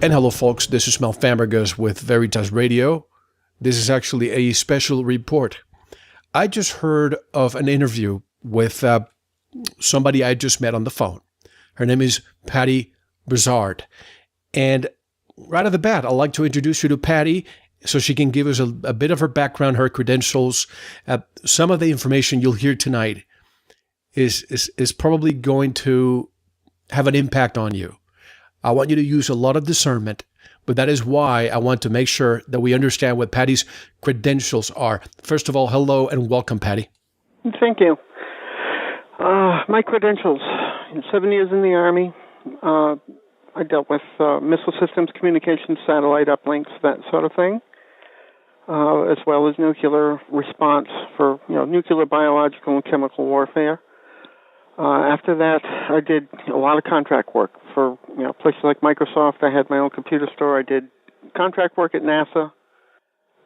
And hello, folks. This is Mel Fambergus with Veritas Radio. This is actually a special report. I just heard of an interview with somebody I just met on the phone. Her name is Pattie Brassard. And right off the bat, I'd like to introduce you to Pattie so she can give us a bit of her background, her credentials. Some of the information you'll hear tonight is probably going to have an impact on you. I want you to use a lot of discernment, but that is why I want to make sure that we understand what Pattie's credentials are. First of all, hello and welcome, Pattie. Thank you. My credentials, 7 years in the Army. I dealt with missile systems, communications, satellite uplinks, that sort of thing, as well as nuclear response for nuclear, biological, and chemical warfare. After that, I did a lot of contract work for places like Microsoft. I had my own computer store. I did contract work at NASA.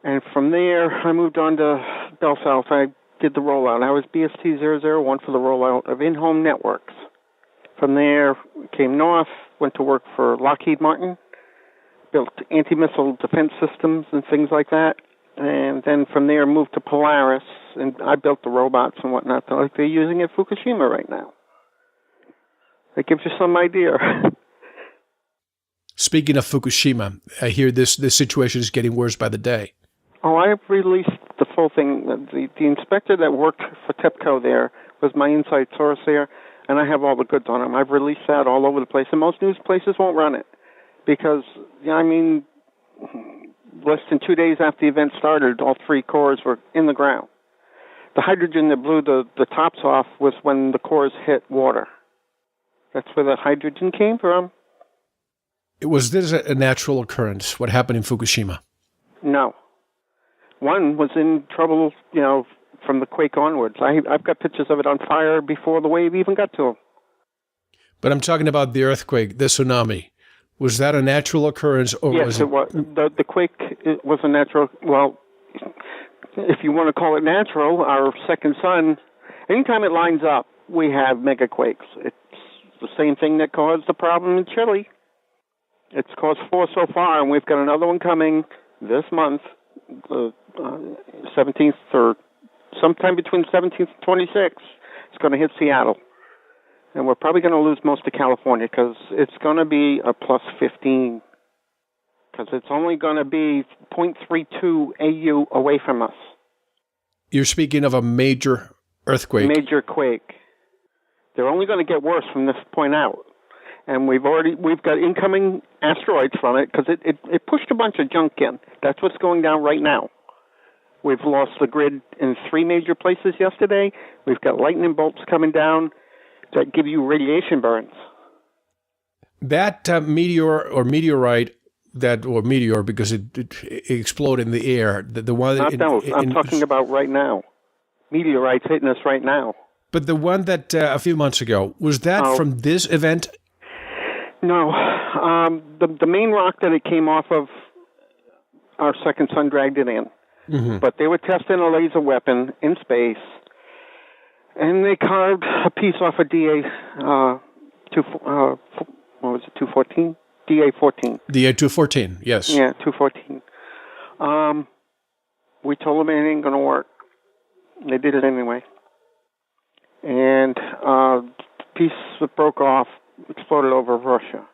And from there, I moved on to Bell South. I did the rollout. I was BST-001 for the rollout of in-home networks. From there, came north, went to work for Lockheed Martin, built anti-missile defense systems and things like that. And then from there, moved to Polaris, and I built the robots and whatnot like they're using at Fukushima right now. That gives you some idea. Speaking of Fukushima, I hear this situation is getting worse by the day. Oh, I have released the full thing. The inspector that worked for TEPCO there was my inside source there, and I have all the goods on him. I've released that all over the place, and most news places won't run it because, less than 2 days after the event started, all three cores were in the ground. The hydrogen that blew the tops off was when the cores hit water. That's where the hydrogen came from. Was this a natural occurrence, what happened in Fukushima? No. One was in trouble, from the quake onwards. I've got pictures of it on fire before the wave even got to them. But I'm talking about the earthquake, the tsunami. Was that a natural occurrence? Or yes, it was. The quake was a natural, if you want to call it natural, our second sun, anytime it lines up, we have megaquakes. It's the same thing that caused the problem in Chile. It's caused 4 so far, and we've got another one coming this month, the 17th, or sometime between 17th and 26th. It's going to hit Seattle. And we're probably going to lose most of California because it's going to be a plus 15. Because it's only going to be 0.32 AU away from us. You're speaking of a major earthquake. Major quake. They're only going to get worse from this point out. And we've got incoming asteroids from it because it pushed a bunch of junk in. That's what's going down right now. We've lost the grid in 3 major places yesterday. We've got lightning bolts coming down that give you radiation burns. That meteor or meteorite, or meteor because it exploded in the air. The one Not those. I'm talking about right now. Meteorites hitting us right now. But the one that a few months ago, was that from this event? No. The main rock that it came off of, our second sun dragged it in. Mm-hmm. But they were testing a laser weapon in space, and they carved a piece off of DA-214? DA-14. DA-214, yes. Yeah, 214. We told them it ain't going to work. They did it anyway. And the piece that broke off exploded over Russia.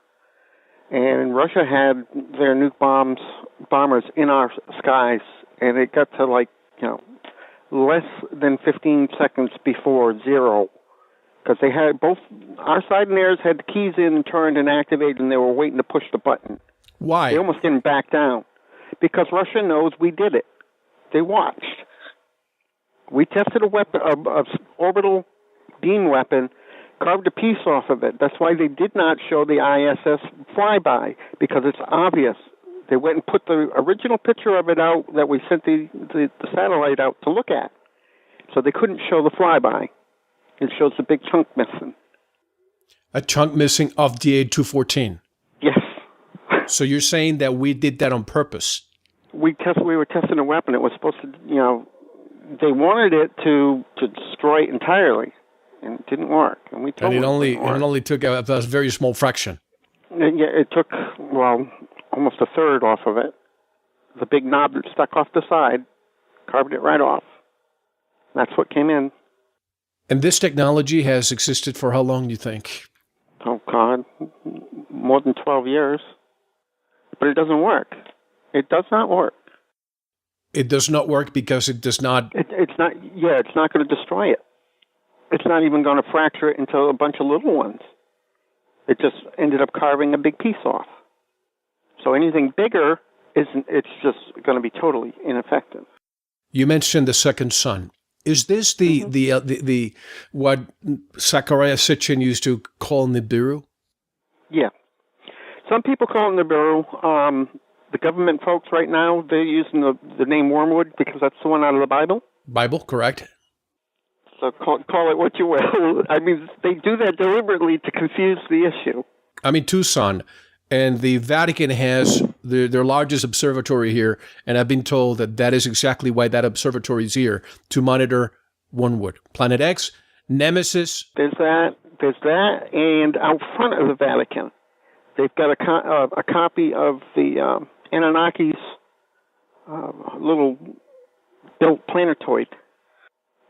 And Russia had their nuke bombers in our skies, and it got to less than 15 seconds before zero. Because they had both, our side and theirs had the keys in and turned and activated, and they were waiting to push the button. Why? They almost didn't back down. Because Russia knows we did it. They watched. We tested a weapon, a orbital beam weapon, carved a piece off of it. That's why they did not show the ISS flyby, because it's obvious. They went and put the original picture of it out that we sent the satellite out to look at. So they couldn't show the flyby. It shows the big chunk missing. A chunk missing of DA-214? Yes. So you're saying that we did that on purpose? We were testing a weapon. It was supposed to, they wanted it to destroy it entirely, and it didn't work. And we told them it only took a very small fraction. Yeah, it took, almost a third off of it. The big knob that stuck off the side, carved it right off. That's what came in. And this technology has existed for how long, do you think? Oh, God, more than 12 years. But it doesn't work. It does not work. It does not work because it does not... It's not going to destroy it. It's not even going to fracture it into a bunch of little ones. It just ended up carving a big piece off. So anything bigger, it's just going to be totally ineffective. You mentioned the second sun. Is this the what Zachariah Sitchin used to call Nibiru? Yeah. Some people call it Nibiru. The government folks right now, they're using the name Wormwood because that's the one out of the Bible. Bible, correct. So call it what you will. I mean, they do that deliberately to confuse the issue. I'm in Tucson, and the Vatican has their largest observatory here, and I've been told that is exactly why that observatory is here, to monitor Wormwood. Planet X, Nemesis. There's that, and out front of the Vatican, they've got a copy of the Anunnaki's little built planetoid.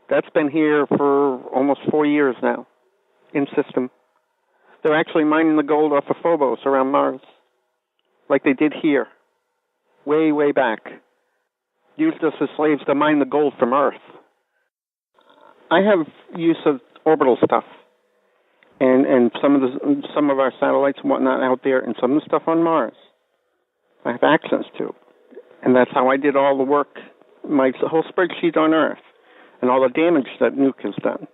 That's been here for almost 4 years now, in system. They're actually mining the gold off of Phobos around Mars, like they did here, way, way back. Used us as slaves to mine the gold from Earth. I have use of orbital stuff, and some of our satellites and whatnot out there, and some of the stuff on Mars. I have access to, and that's how I did all the work, my whole spreadsheet on Earth, and all the damage that nuke has done.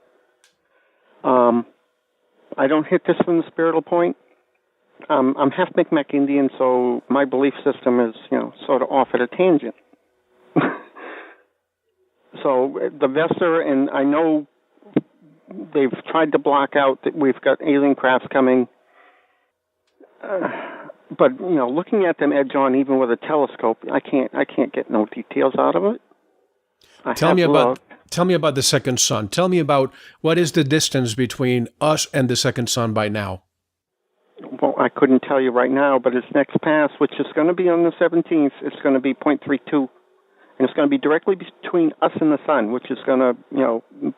I don't hit this from the spiritual point. I'm half Mi'kmaq Indian, so my belief system is, sort of off at a tangent. So the Vesser, and I know they've tried to block out that we've got alien crafts coming. But, looking at them edge on, even with a telescope, I can't get no details out of it. Tell me about the second sun. Tell me about what is the distance between us and the second sun by now. Well, I couldn't tell you right now, but its next pass, which is going to be on the 17th, it's going to be 0.32. And it's going to be directly between us and the sun, which is going to,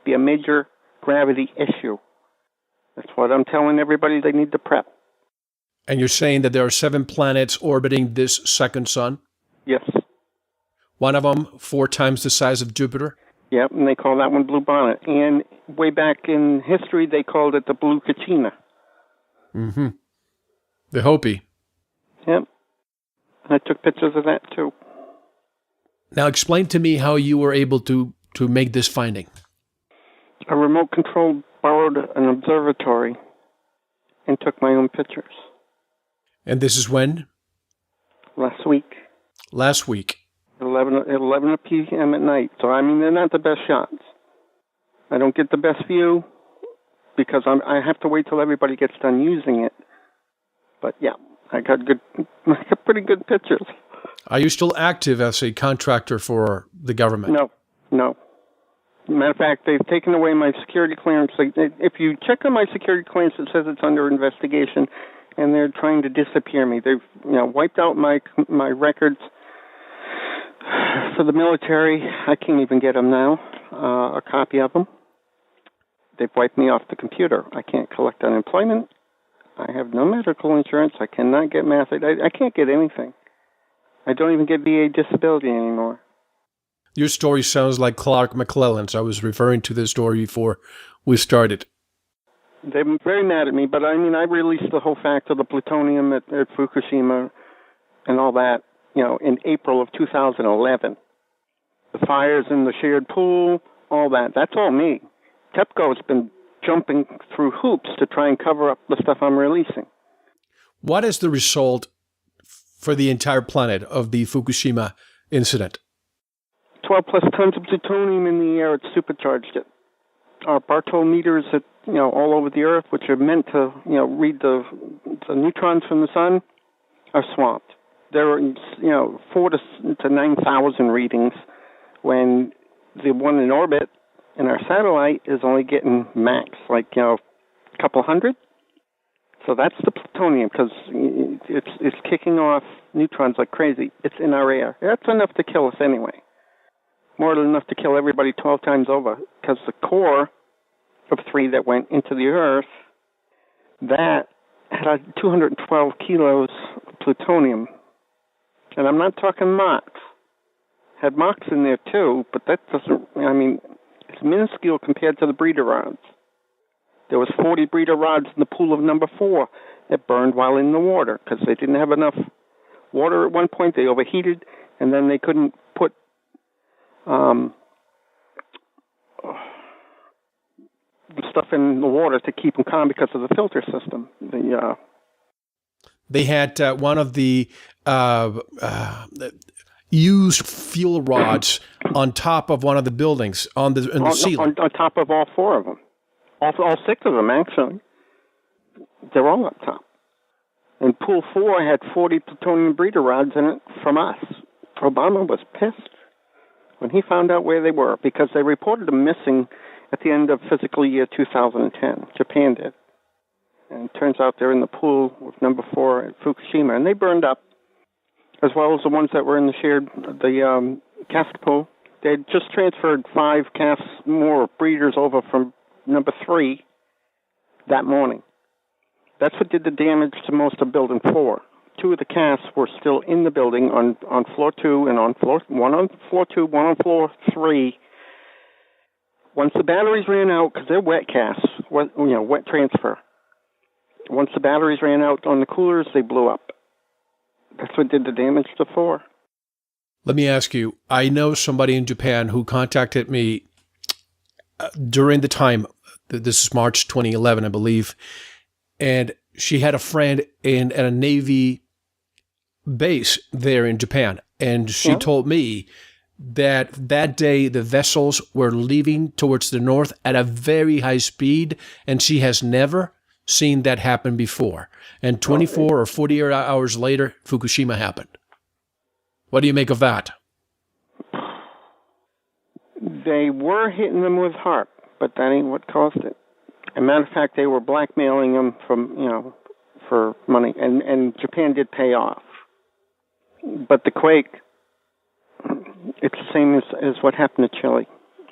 be a major gravity issue. That's what I'm telling everybody they need to prep. And you're saying that there are 7 planets orbiting this second sun? Yes. One of them 4 times the size of Jupiter? Yep, and they call that one Blue Bonnet. And way back in history, they called it the Blue Kachina. Mm-hmm. The Hopi. Yep. I took pictures of that, too. Now explain to me how you were able to make this finding. A remote control borrowed an observatory and took my own pictures. And this is when? Last week. Last week. 11 p.m. at night. So, they're not the best shots. I don't get the best view because I have to wait till everybody gets done using it. But, yeah, I got pretty good pictures. Are you still active as a contractor for the government? No. Matter of fact, they've taken away my security clearance. If you check on my security clearance, it says it's under investigation, and they're trying to disappear me. They've wiped out my records for the military. I can't even get them now, a copy of them. They've wiped me off the computer. I can't collect unemployment. I have no medical insurance. I cannot get math. I can't get anything. I don't even get VA disability anymore. Your story sounds like Clark McClellan's. I was referring to this story before we started. They're very mad at me, but I released the whole fact of the plutonium at Fukushima and all that, in April of 2011. The fires in the shared pool, all that. That's all me. TEPCO's been jumping through hoops to try and cover up the stuff I'm releasing. What is the result for the entire planet of the Fukushima incident? 12 plus tons of plutonium in the air. It supercharged it. Our Bartol meters at all over the Earth, which are meant to read the neutrons from the sun, are swamped. There are 4,000 to 9,000 readings when the one in orbit in our satellite is only getting max, a couple hundred. So that's the plutonium, because it's kicking off neutrons like crazy. It's in our air. That's enough to kill us anyway. More than enough to kill everybody 12 times over, because the core of 3 that went into the Earth, that had 212 kilos of plutonium. And I'm not talking Mox. Had Mox in there too, but that doesn't, it's minuscule compared to the breeder rods. There was 40 breeder rods in the pool of number 4 that burned while in the water because they didn't have enough water at one point. They overheated, and then they couldn't put the stuff in the water to keep them calm because of the filter system. They had one of the used fuel rods on top of one of the buildings in the ceiling. On top of all 4 of them. All 6 of them, actually. They're all up top. And pool 4 had 40 plutonium breeder rods in it from us. Obama was pissed when he found out where they were, because they reported them missing at the end of physical year 2010. Japan did. And it turns out they're in the pool with number 4 at Fukushima, and they burned up, as well as the ones that were in the cask pool. They had just transferred 5 casks more breeders over from number 3 that morning. That's what did the damage to most of building 4. 2 of the casks were still in the building on floor 2 and one on floor 2, one on floor 3. Once the batteries ran out, because they're wet casks, wet transfer. Once the batteries ran out on the coolers, they blew up. That's what did the damage to 4. Let me ask you, I know somebody in Japan who contacted me during the time, this is March 2011, I believe, and she had a friend at a Navy base there in Japan, and she told me that day the vessels were leaving towards the north at a very high speed, and she has never seen that happen before. And 24 or 48 hours later, Fukushima happened. What do you make of that? They were hitting them with HAARP, but that ain't what caused it. As a matter of fact, they were blackmailing them for money, and Japan did pay off. But the quake, it's the same as what happened to Chile.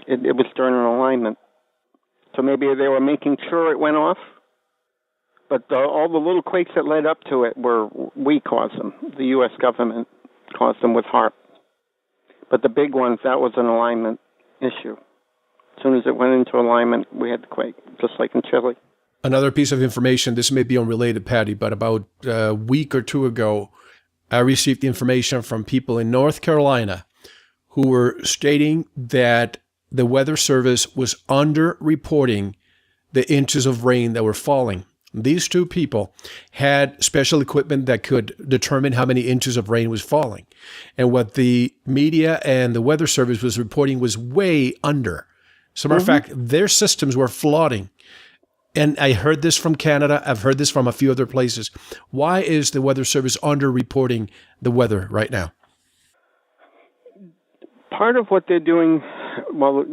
It was during an alignment. So maybe they were making sure it went off, but all the little quakes that led up to it we caused them. The U.S. government caused them with HAARP. But the big ones, that was an alignment issue. As soon as it went into alignment, we had the quake, just like in Chile. Another piece of information, this may be unrelated, Patty, but about a week or 2 ago, I received information from people in North Carolina who were stating that the Weather Service was under-reporting the inches of rain that were falling. These 2 people had special equipment that could determine how many inches of rain was falling. And what the media and the Weather Service was reporting was way under. As a matter of fact, their systems were flooding. And I heard this from Canada. I've heard this from a few other places. Why is the Weather Service under-reporting the weather right now? Part of what they're doing, well,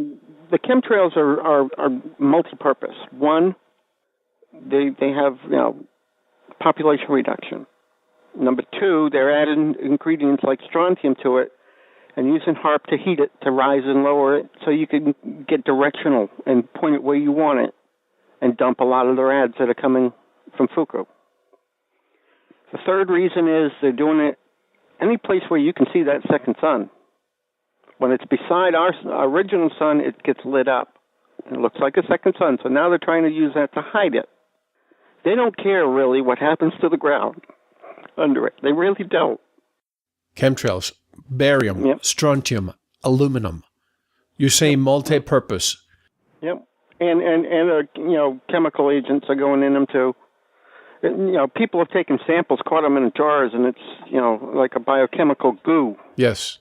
the chemtrails are multi-purpose. One, they have population reduction. Number 2, they're adding ingredients like strontium to it and using HAARP to heat it, to rise and lower it, so you can get directional and point it where you want it and dump a lot of their ads that are coming from Fuku. The third reason is they're doing it any place where you can see that second sun. When it's beside our original sun, it gets lit up. It looks like a second sun, so now they're trying to use that to hide it. They don't care, really, what happens to the ground under it. They really don't. Chemtrails, barium, strontium, aluminum. You're saying multi-purpose. Yep. And chemical agents are going in them too. People have taken samples, caught them in jars, and it's, like a biochemical goo. Yes.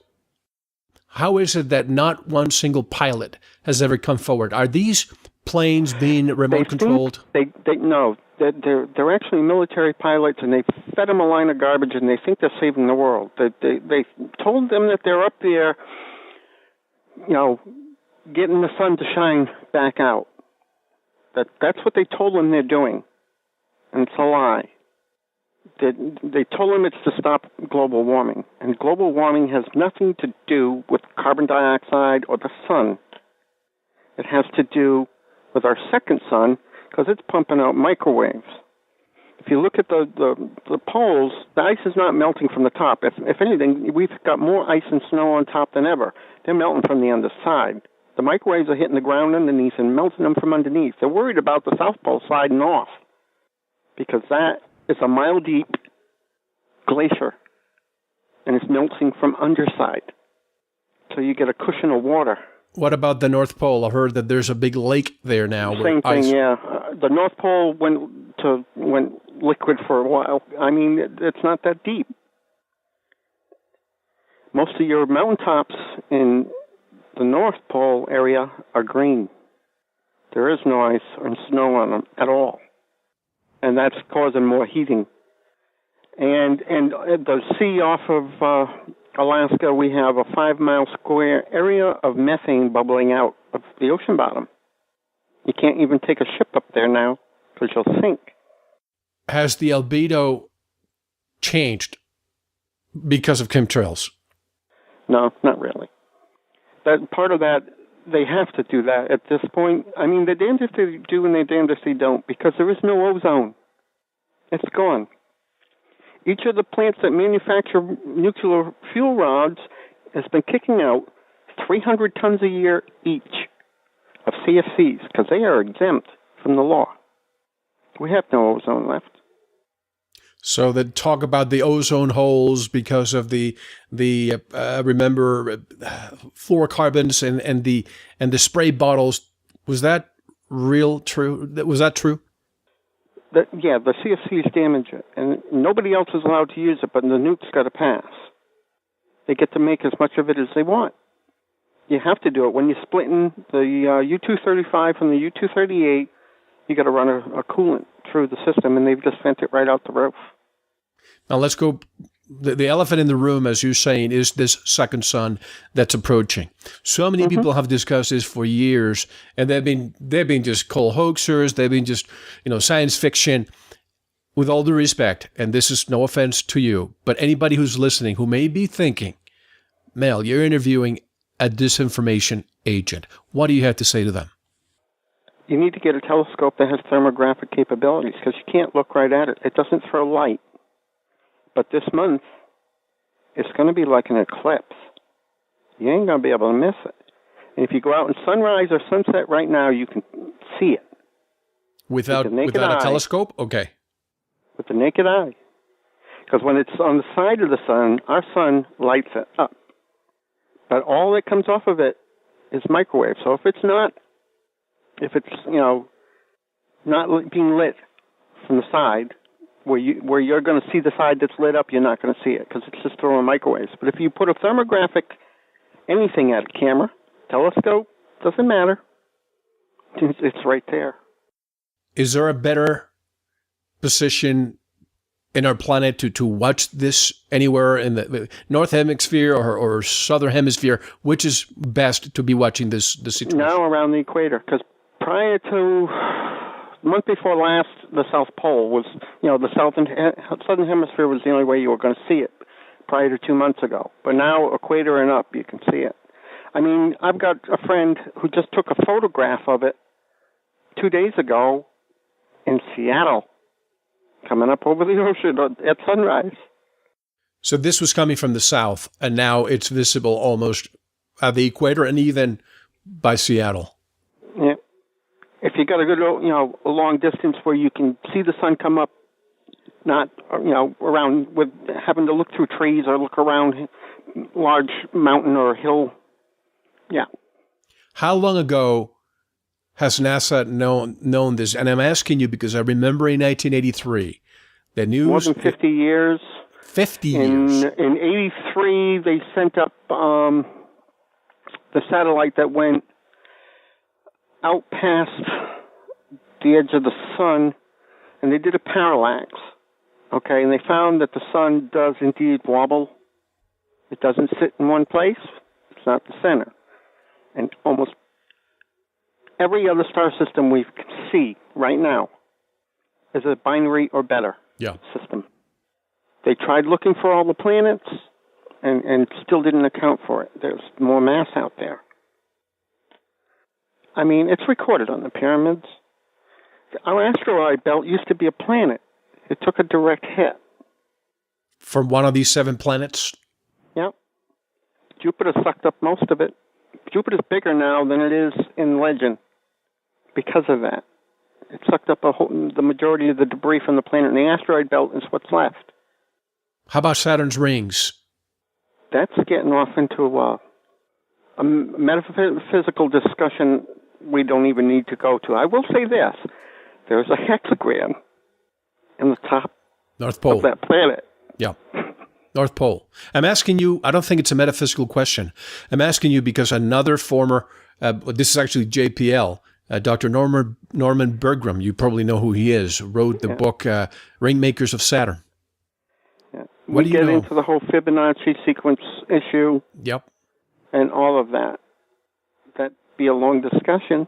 How is it that not one single pilot has ever come forward? Are these planes being remote controlled? No. They're actually military pilots, and they fed them a line of garbage, and they think they're saving the world. They told them that they're up there, getting the sun to shine back out. That's what they told them they're doing. and it's a lie. They told him it's to stop global warming, and global warming has nothing to do with carbon dioxide or the sun. It has to do with our second sun, because it's pumping out microwaves. If you look at the poles, the ice is not melting from the top. If anything, we've got more ice and snow on top than ever. They're melting from the underside. The microwaves are hitting the ground underneath and melting them from underneath. They're worried about the South Pole sliding off, because that is a mile-deep glacier, and it's melting from underside. So you get a cushion of water. What about the North Pole? I heard that there's a big lake there now. Same thing, yeah. The North Pole went liquid for a while. I mean, it's not that deep. Most of your mountaintops in the North Pole area are green. There is no ice or snow on them at all. And that's causing more heating. And the sea off of Alaska, we have a 5-mile square area of methane bubbling out of the ocean bottom. You can't even take a ship up there now because you'll sink. Has the albedo changed because of chemtrails? No, not really. That part of that, they have to do that at this point. I mean, they're damned if they do and they're damned if they don't, because there is no ozone. It's gone. Each of the plants that manufacture nuclear fuel rods has been kicking out 300 tons a year each of CFCs, because they are exempt from the law. We have no ozone left. So they talk about the ozone holes because of the fluorocarbons and the spray bottles. Was that true? Was that true? The CFCs damage it, and nobody else is allowed to use it, but the nuke's got to pass. They get to make as much of it as they want. You have to do it. When you're splitting the U-235 from the U-238, you got to run a coolant through the system, and they've just sent it right out the roof. Now let's go. The elephant in the room, as you're saying, is this second sun that's approaching. So many people have discussed this for years, and they've been just cold hoaxers. They've been just science fiction. With all due respect, and this is no offense to you, but anybody who's listening who may be thinking, Mel, you're interviewing a disinformation agent. What do you have to say to them? You need to get a telescope that has thermographic capabilities, because you can't look right at it. It doesn't throw light. But this month, it's going to be like an eclipse. You ain't going to be able to miss it. And if you go out in sunrise or sunset right now, you can see it. Without a telescope? Okay. With the naked eye. Because when it's on the side of the sun, our sun lights it up. But all that comes off of it is microwave. So if it's not being lit from the side, where you're going to see the side that's lit up, you're not going to see it because it's just throwing microwaves. But if you put a thermographic anything at a camera, telescope, doesn't matter. It's right there. Is there a better position in our planet to watch this anywhere in the North Hemisphere or Southern Hemisphere? Which is best to be watching this situation? Now around the equator, because prior to the month before last, the South Pole was, the Southern Hemisphere was the only way you were going to see it prior to 2 months ago. But now, equator and up, you can see it. I mean, I've got a friend who just took a photograph of it 2 days ago in Seattle, coming up over the ocean at sunrise. So this was coming from the south, and now it's visible almost at the equator and even by Seattle. Yeah. If you got a good, a long distance where you can see the sun come up, not, around with having to look through trees or look around large mountain or hill. Yeah. How long ago has NASA known this? And I'm asking you because I remember in 1983, the news... More than 50 years. 50 years. In 83, they sent up the satellite that went out past the edge of the sun, and they did a parallax, okay? And they found that the sun does indeed wobble. It doesn't sit in one place. It's not the center. And almost every other star system we can see right now as a binary or better Yeah. system. They tried looking for all the planets and still didn't account for it. There's more mass out there. I mean, it's recorded on the pyramids. Our asteroid belt used to be a planet. It took a direct hit. From one of these 7 planets? Yep. Jupiter sucked up most of it. Jupiter's bigger now than it is in legend because of that. It sucked up the majority of the debris from the planet, and the asteroid belt is what's left. How about Saturn's rings? That's getting off into a metaphysical discussion we don't even need to go to. I will say this. There's a hexagram in the top North Pole of that planet. Yeah. North Pole. I'm asking you, I don't think it's a metaphysical question. I'm asking you because another former, this is actually JPL, Dr. Norman Bergram, you probably know who he is, wrote the book Ringmakers of Saturn. Yeah. What do you know? We get into the whole Fibonacci sequence issue. Yep. And all of that. That'd be a long discussion.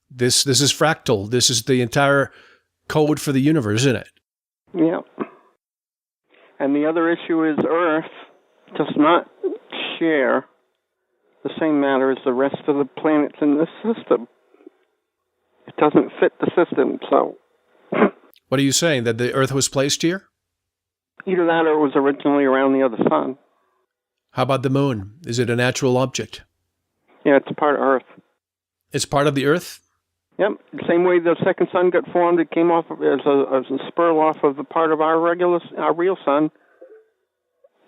This is fractal. This is the entire code for the universe, isn't it? Yeah. And the other issue is Earth does not share the same matter as the rest of the planets in this system. It doesn't fit the system, so... What are you saying, that the Earth was placed here? Either that or it was originally around the other sun. How about the moon? Is it a natural object? Yeah, it's a part of Earth. It's part of the Earth? Yep. The same way the second sun got formed, it came off as a spur off of the part of our real sun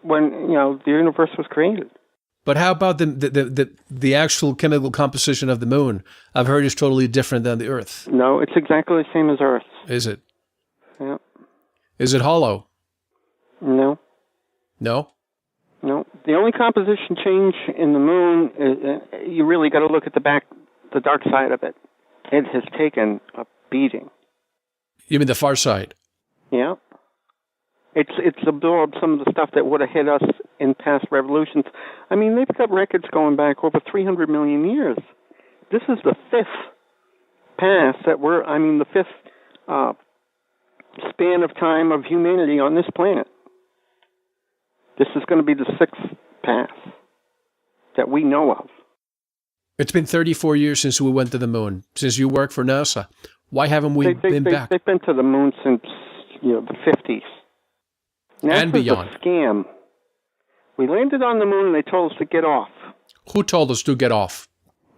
when, the universe was created. But how about the actual chemical composition of the moon? I've heard it's totally different than the Earth. No, it's exactly the same as Earth. Is it? Yeah. Is it hollow? No. No? No. The only composition change in the moon is you really got to look at the dark side of it. It has taken a beating. You mean the far side? Yeah. It's absorbed some of the stuff that would have hit us in past revolutions. I mean, they've got records going back over 300 million years. This is the fifth pass the fifth span of time of humanity on this planet. This is going to be the sixth pass that we know of. It's been 34 years since we went to the moon, since you work for NASA. Why haven't we been back? They've been to the moon since the 50s. And beyond. NASA's a scam. We landed on the moon and they told us to get off. Who told us to get off?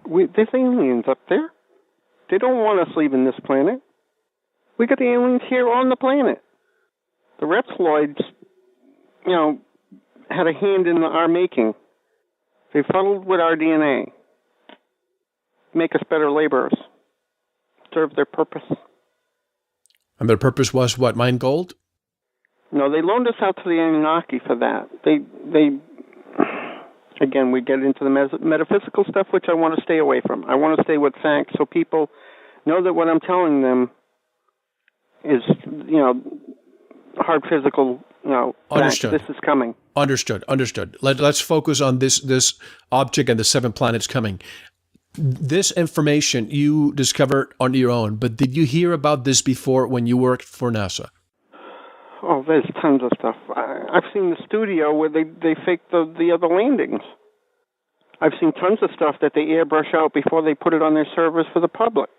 There's aliens up there. They don't want us leaving this planet. We got the aliens here on the planet. The reptiloids, had a hand in our making. They fuddled with our DNA. Make us better laborers. Serve their purpose. And their purpose was what, mine gold? No, they loaned us out to the Anunnaki for that. They again, we get into the metaphysical stuff, which I want to stay away from. I want to stay with facts so people know that what I'm telling them is, hard physical, Understood. fact. This is coming. Understood. Let's focus on this object and the 7 planets coming. This information you discovered on your own, but did you hear about this before when you worked for NASA? Oh, there's tons of stuff. I've seen the studio where they fake the other landings. I've seen tons of stuff that they airbrush out before they put it on their servers for the public.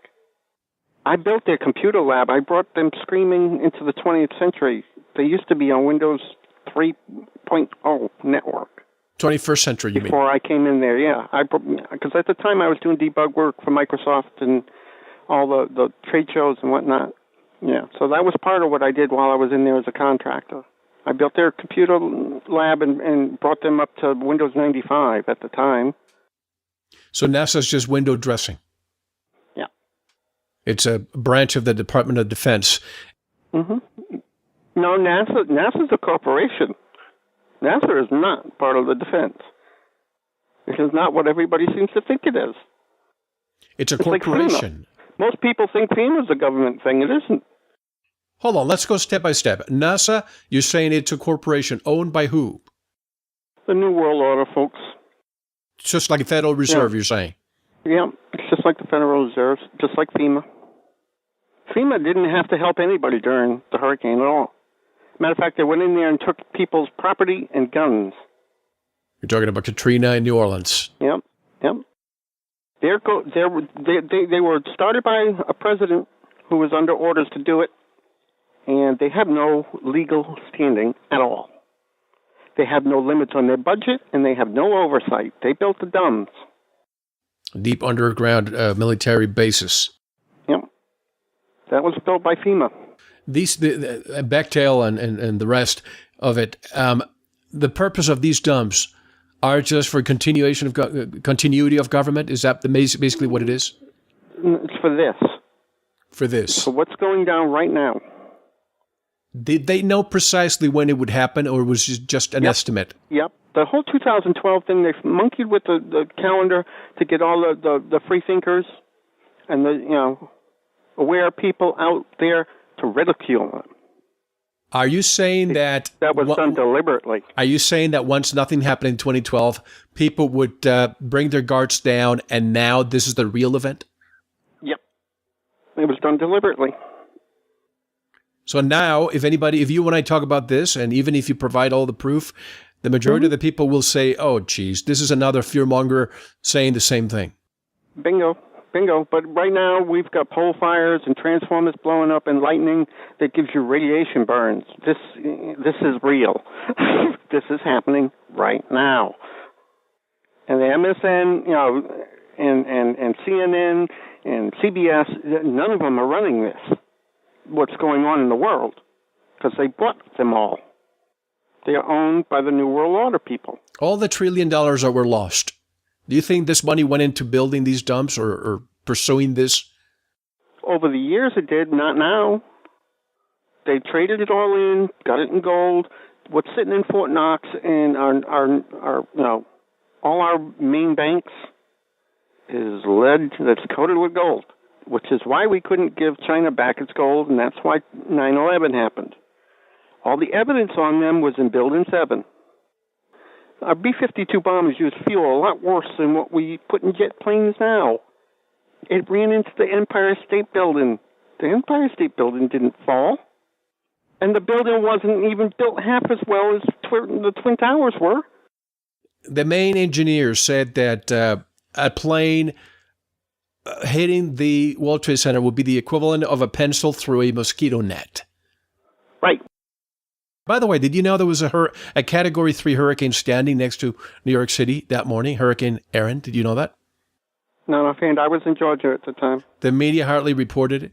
I built their computer lab. I brought them screaming into the 20th century. They used to be on Windows 3.0 network. 21st century, you mean? Before I came in there, yeah. Because at the time I was doing debug work for Microsoft and all the trade shows and whatnot. Yeah, so that was part of what I did while I was in there as a contractor. I built their computer lab and brought them up to Windows 95 at the time. So NASA's just window dressing? Yeah. It's a branch of the Department of Defense. Mm-hmm. No, NASA's a corporation. NASA is not part of the defense. It is not what everybody seems to think it is. It's a corporation. Like most people think FEMA's a government thing. It isn't. Hold on, let's go step by step. NASA, you're saying it's a corporation owned by who? The New World Order folks. Just like a Federal Reserve, You're saying? Yeah, it's just like the Federal Reserve, just like FEMA. FEMA didn't have to help anybody during the hurricane at all. Matter of fact, they went in there and took people's property and guns. You're talking about Katrina in New Orleans. Yep. They were started by a president who was under orders to do it, and they have no legal standing at all. They have no limits on their budget, and they have no oversight. They built the dams. Deep underground military bases. Yep. That was built by FEMA. The Bechtel and the rest of it, the purpose of these dumps are just for continuity of government? Is that basically what it is? It's for this. For this. For what's going down right now. Did they know precisely when it would happen, or was it just an estimate? Yep. The whole 2012 thing, they monkeyed with the calendar to get all the free thinkers and the aware people out there to ridicule them. Are you saying that was done deliberately? Are you saying that once nothing happened in 2012, people would bring their guards down, and now this is the real event? Yep. It was done deliberately. So now, if you and I talk about this, and even if you provide all the proof, the majority of the people will say, oh, geez, this is another fearmonger saying the same thing. Bingo. But right now, we've got pole fires and transformers blowing up and lightning that gives you radiation burns. This is real. This is happening right now. And the MSN, and CNN and CBS, none of them are running this. What's going on in the world, because they bought them all. They are owned by the New World Order people. All the $1 trillion that were lost. Do you think this money went into building these dumps or pursuing this? Over the years it did, not now. They traded it all in, got it in gold. What's sitting in Fort Knox and our all our main banks is lead that's coated with gold, which is why we couldn't give China back its gold, and that's why 9/11 happened. All the evidence on them was in Building 7. Our B-52 bombers use fuel a lot worse than what we put in jet planes now. It ran into the Empire State Building. The Empire State Building didn't fall. And the building wasn't even built half as well as the Twin Towers were. The main engineers said that a plane hitting the World Trade Center would be the equivalent of a pencil through a mosquito net. Right. By the way, did you know there was a Category 3 hurricane standing next to New York City that morning, Hurricane Erin? Did you know that? No, offhand. I was in Georgia at the time. The media hardly reported it.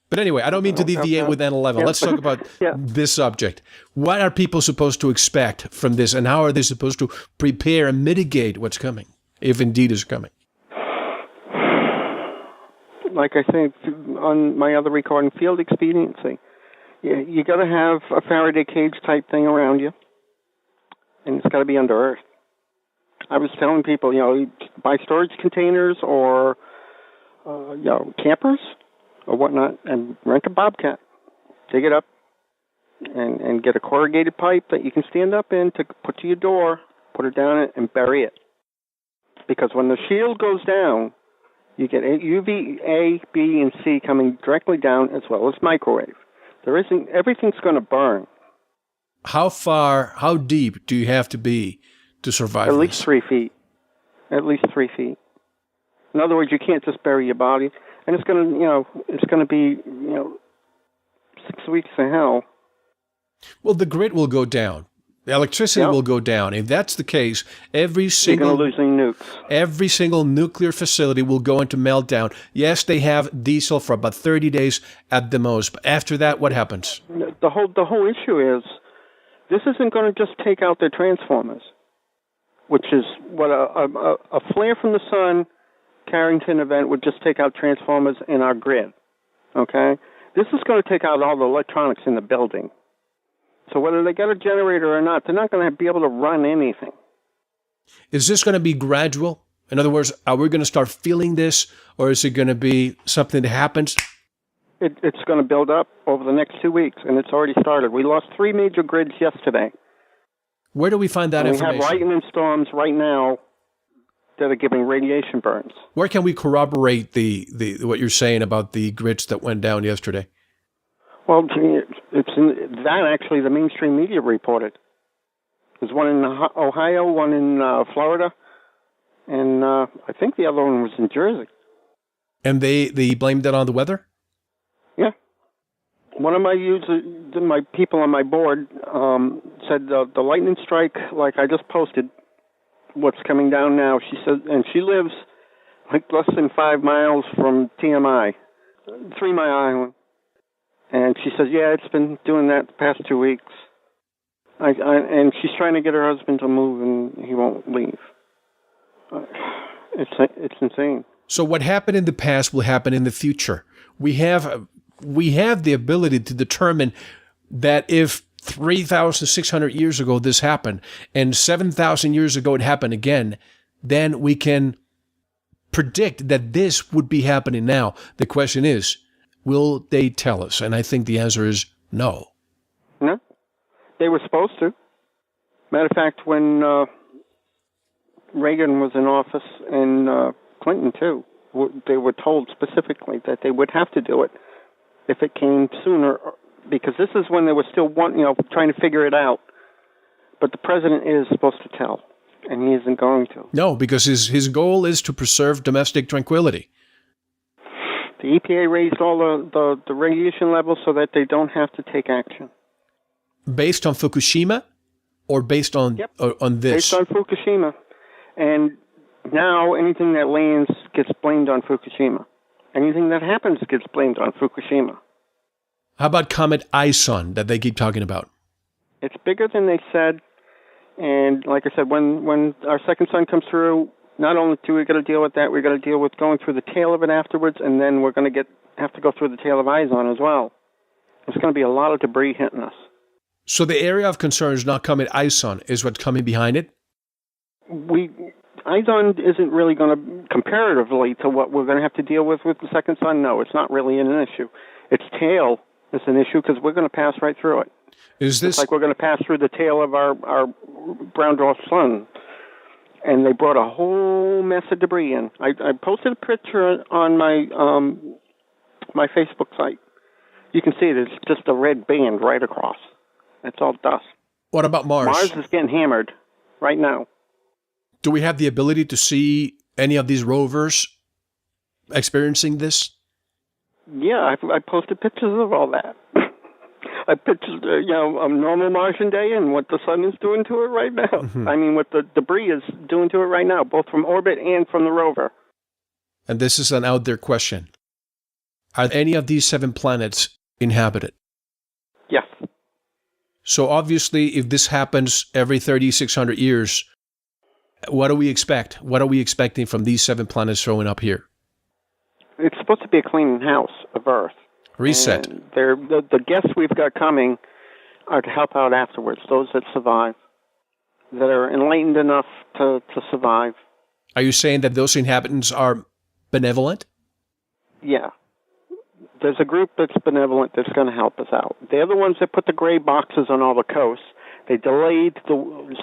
But anyway, I don't mean to deviate with 9/11. Let's talk about this subject. What are people supposed to expect from this, and how are they supposed to prepare and mitigate what's coming, if indeed is coming? Like I say on my other recording, field expediency. You got to have a Faraday cage type thing around you, and it's got to be under earth. I was telling people, buy storage containers or, campers or whatnot, and rent a Bobcat. Dig it up and get a corrugated pipe that you can stand up in to put to your door, put it down it, and bury it. Because when the shield goes down, you get UV A, B, and C coming directly down as well as microwave. Everything's going to burn. How deep do you have to be to survive? At least 3 feet. At least 3 feet. In other words, you can't just bury your body, and it's going to be 6 weeks of hell. Well, the grid will go down. The electricity will go down. If that's the case, you're going to lose nukes. Every single nuclear facility will go into meltdown. Yes, they have diesel for about 30 days at the most. But after that, what happens? The whole issue is this isn't going to just take out their transformers, which is what a flare from the sun Carrington event would just take out transformers in our grid. Okay? This is going to take out all the electronics in the building. So whether they get a generator or not, they're not going to be able to run anything. Is this going to be gradual? In other words, are we going to start feeling this, or is it going to be something that happens? It's going to build up over the next 2 weeks, and it's already started. We lost 3 major grids yesterday. Where do we find that information? We have lightning storms right now that are giving radiation burns. Where can we corroborate the what you're saying about the grits that went down yesterday? Well, it's that actually the mainstream media reported. There's one in Ohio, one in Florida, and I think the other one was in Jersey. And they blamed that on the weather? Yeah. One of my people on my board said the lightning strike, like I just posted, what's coming down now. She said, and she lives like less than 5 miles from TMI, 3 Mile Island. And she says, yeah, it's been doing that the past 2 weeks. And she's trying to get her husband to move, and he won't leave. It's insane. So what happened in the past will happen in the future. We have the ability to determine that if 3,600 years ago this happened, and 7,000 years ago it happened again, then we can predict that this would be happening now. The question is, will they tell us? And I think the answer is no. No, they were supposed to. Matter of fact, when Reagan was in office and Clinton too, they were told specifically that they would have to do it if it came sooner, because this is when they were still trying to figure it out. But the president is supposed to tell, and he isn't going to. No, because his goal is to preserve domestic tranquility. The EPA raised all the radiation levels so that they don't have to take action. Based on Fukushima, or based on on this? Based on Fukushima, and now anything that lands gets blamed on Fukushima. Anything that happens gets blamed on Fukushima. How about Comet Ison that they keep talking about? It's bigger than they said, and like I said, when our second son comes through, not only do we got to deal with that, we got to deal with going through the tail of it afterwards, and then we're going to have to go through the tail of Ison as well. There's going to be a lot of debris hitting us. So the area of concern is not Comet Ison, is what's coming behind it? Ison isn't really going to, comparatively to what we're going to have to deal with the second son, no, it's not really an issue. Its tail is an issue because we're going to pass right through it. Is this it's like we're going to pass through the tail of our brown dwarf sun. And they brought a whole mess of debris in. I posted a picture on my Facebook site. You can see it. It's just a red band right across. It's all dust. What about Mars? Mars is getting hammered right now. Do we have the ability to see any of these rovers experiencing this? Yeah, I posted pictures of all that. I pictured, a normal Martian day and what the sun is doing to it right now. Mm-hmm. I mean, what the debris is doing to it right now, both from orbit and from the rover. And this is an out there question. Are any of these 7 planets inhabited? Yes. So obviously, if this happens every 3,600 years, what do we expect? What are we expecting from these 7 planets showing up here? It's supposed to be a clean house of Earth. Reset. And the guests we've got coming are to help out afterwards, those that survive, that are enlightened enough to survive. Are you saying that those inhabitants are benevolent? Yeah. There's a group that's benevolent that's going to help us out. They're the ones that put the gray boxes on all the coasts. They delayed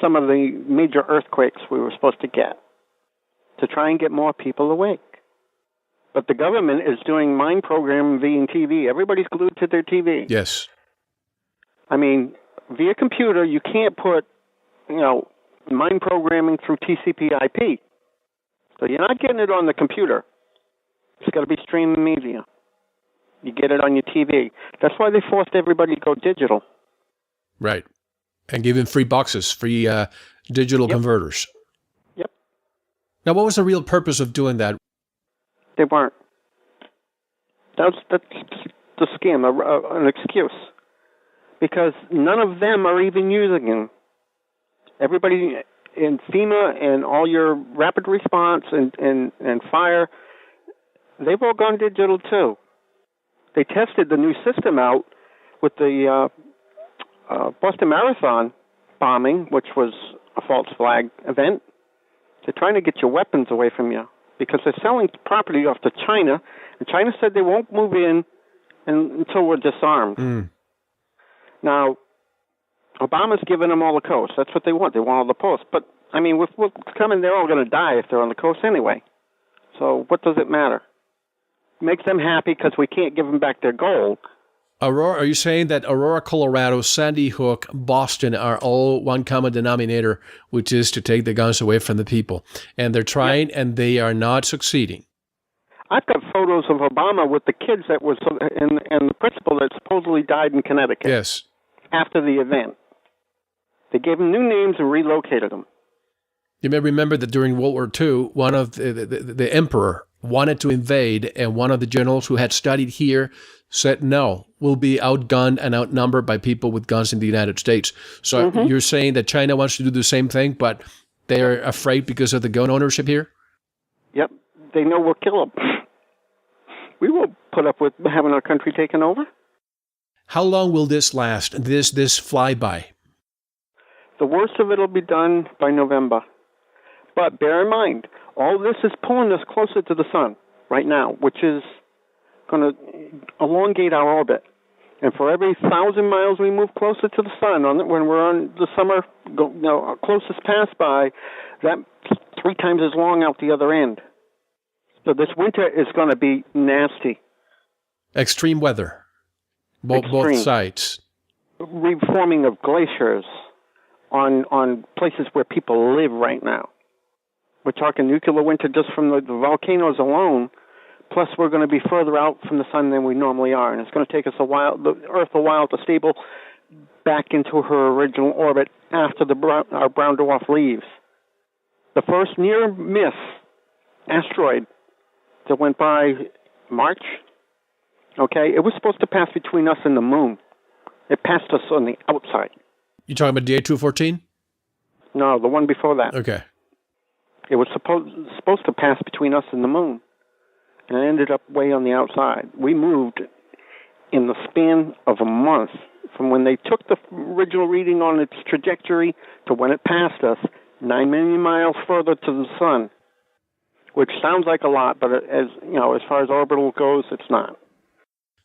some of the major earthquakes we were supposed to get to try and get more people awake. But the government is doing mind programming via TV. Everybody's glued to their TV. Yes. I mean, via computer, you can't put, mind programming through TCP/IP. So you're not getting it on the computer. It's got to be streaming media. You get it on your TV. That's why they forced everybody to go digital. Right. And give them free boxes, free digital converters. Yep. Now, what was the real purpose of doing that? They weren't. That's the scam, an excuse. Because none of them are even using them. Everybody in FEMA and all your rapid response and fire, they've all gone digital too. They tested the new system out with the Boston Marathon bombing, which was a false flag event. They're trying to get your weapons away from you because they're selling property off to China, and China said they won't move in until we're disarmed. Mm. Now, Obama's giving them all the coast. That's what they want. They want all the posts. But I mean, with what's coming, they're all going to die if they're on the coast anyway. So what does it matter? Makes them happy because we can't give them back their gold. Aurora, are you saying that Aurora, Colorado, Sandy Hook, Boston are all one common denominator, which is to take the guns away from the people? And they're trying, and they are not succeeding. I've got photos of Obama with the kids that was and the principal that supposedly died in Connecticut. Yes. After the event. They gave them new names and relocated them. You may remember that during World War II, one of the emperor wanted to invade, and one of the generals who had studied here said, no, we'll be outgunned and outnumbered by people with guns in the United States. So you're saying that China wants to do the same thing, but they're afraid because of the gun ownership here? Yep. They know we'll kill them. We won't put up with having our country taken over. How long will this last, this flyby? The worst of it will be done by November. But bear in mind, all this is pulling us closer to the sun right now, which is going to elongate our orbit. And for every 1,000 miles we move closer to the sun, when we're on the summer closest pass by, that's 3 times as long out the other end. So this winter is going to be nasty. Extreme weather, both sides. Reforming of glaciers on places where people live right now. We're talking nuclear winter just from the volcanoes alone, plus we're going to be further out from the sun than we normally are, and it's going to take us the Earth a while to stable back into her original orbit after our brown dwarf leaves. The first near-miss asteroid that went by March, it was supposed to pass between us and the moon. It passed us on the outside. You talking about DA-214? No, the one before that. Okay. It was supposed to pass between us and the moon, and it ended up way on the outside. We moved in the span of a month from when they took the original reading on its trajectory to when it passed us, 9 million miles further to the sun, which sounds like a lot, but as far as orbital goes, it's not.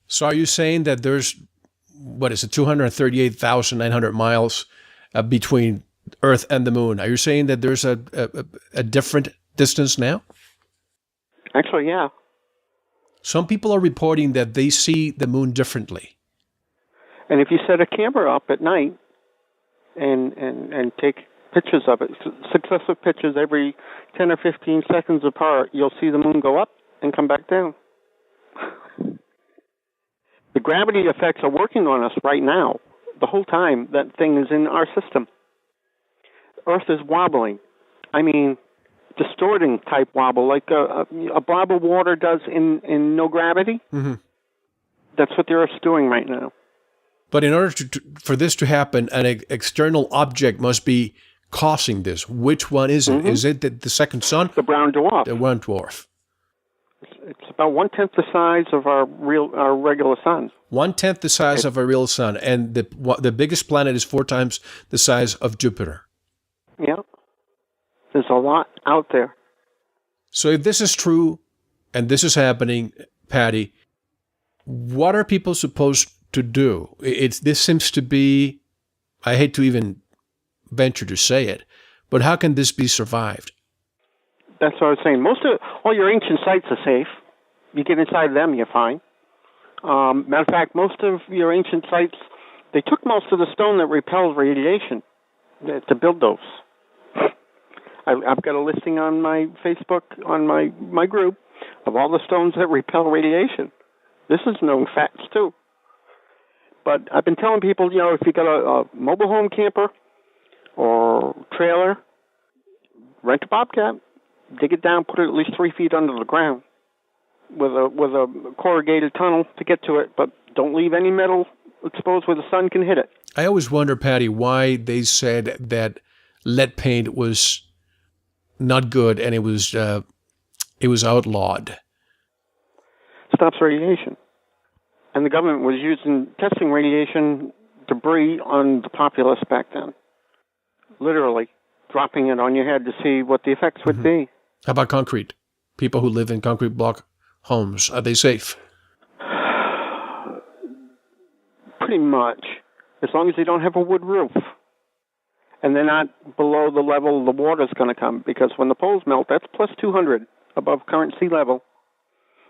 So are you saying that there's, 238,900 miles between Earth and the moon? Are you saying that there's a different distance now? Actually, yeah. Some people are reporting that they see the moon differently. And if you set a camera up at night and take pictures of it, successive pictures every 10 or 15 seconds apart, you'll see the moon go up and come back down. The gravity effects are working on us right now. The whole time that thing is in our system. Earth is wobbling. I mean, distorting type wobble, like a blob of water does in no gravity. Mm-hmm. That's what the Earth's doing right now. But in order for this to happen, an external object must be causing this. Which one is it? Mm-hmm. Is it the second sun? The brown dwarf. The brown dwarf. It's about 1/10 the size of our regular sun. 1/10 the size of a real sun, and the biggest planet is 4 times the size of Jupiter. Yeah, there's a lot out there. So if this is true, and this is happening, Pattie, what are people supposed to do? This seems to be, I hate to even venture to say it, but how can this be survived? That's what I was saying. All your ancient sites are safe. You get inside them, you're fine. Matter of fact, most of your ancient sites, they took most of the stone that repels radiation to build those. I've got a listing on my Facebook, on my group, of all the stones that repel radiation. This is known facts, too. But I've been telling people, if you got a mobile home camper or trailer, rent a Bobcat. Dig it down, put it at least 3 feet under the ground with a corrugated tunnel to get to it, but don't leave any metal exposed where the sun can hit it. I always wonder, Pattie, why they said that lead paint was not good and it was outlawed. Stops radiation. And the government was testing radiation debris on the populace back then. Literally dropping it on your head to see what the effects would be. How about concrete? People who live in concrete block homes, are they safe? Pretty much, as long as they don't have a wood roof. and they're not below the level the water's going to come, because when the poles melt, that's plus 200 above current sea level.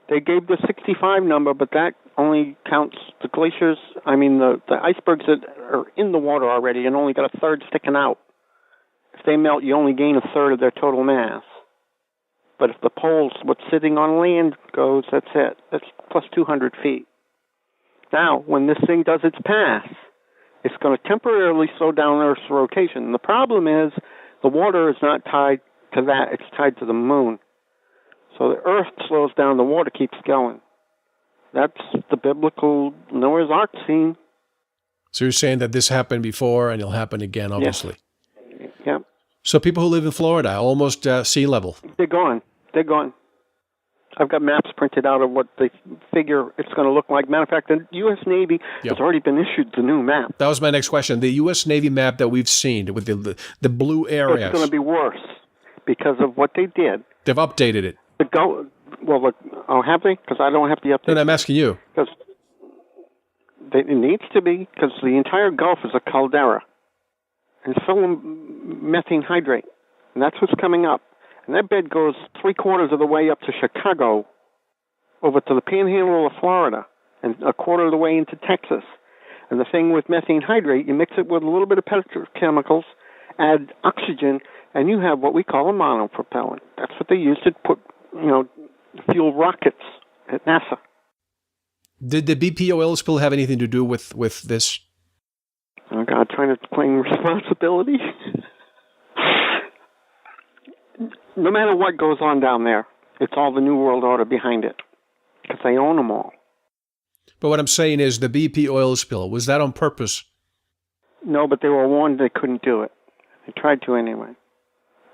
They gave the 65 number, but that only counts the glaciers, the icebergs that are in the water already and only got a third sticking out. If they melt, you only gain a third of their total mass. But if the poles, what's sitting on land goes, that's it. That's plus 200 feet. Now, when this thing does its pass, it's going to temporarily slow down Earth's rotation. The problem is the water is not tied to that. It's tied to the moon. So the Earth slows down, the water keeps going. That's the biblical Noah's Ark scene. So you're saying that this happened before and it'll happen again, obviously. Yes. Yep. So people who live in Florida, almost sea level. They're gone. I've got maps printed out of what they figure it's going to look like. Matter of fact, the U.S. Navy has already been issued the new map. That was my next question. The U.S. Navy map that we've seen with the blue areas. It's going to be worse because of what they did. They've updated it. Have they? Because I don't have the update. No, I'm asking you. Because it needs to be, because the entire Gulf is a caldera. And it's full of methane hydrate. And that's what's coming up. And that bed goes 3/4 of the way up to Chicago, over to the panhandle of Florida, and 1/4 of the way into Texas. And the thing with methane hydrate, you mix it with a little bit of petrochemicals, add oxygen, and you have what we call a monopropellant. That's what they use to put, fuel rockets at NASA. Did the BP oil spill have anything to do with this? Oh, God, trying to claim responsibility. No matter what goes on down there, it's all the New World Order behind it, because they own them all. But what I'm saying is the BP oil spill, was that on purpose? No, but they were warned they couldn't do it. They tried to anyway.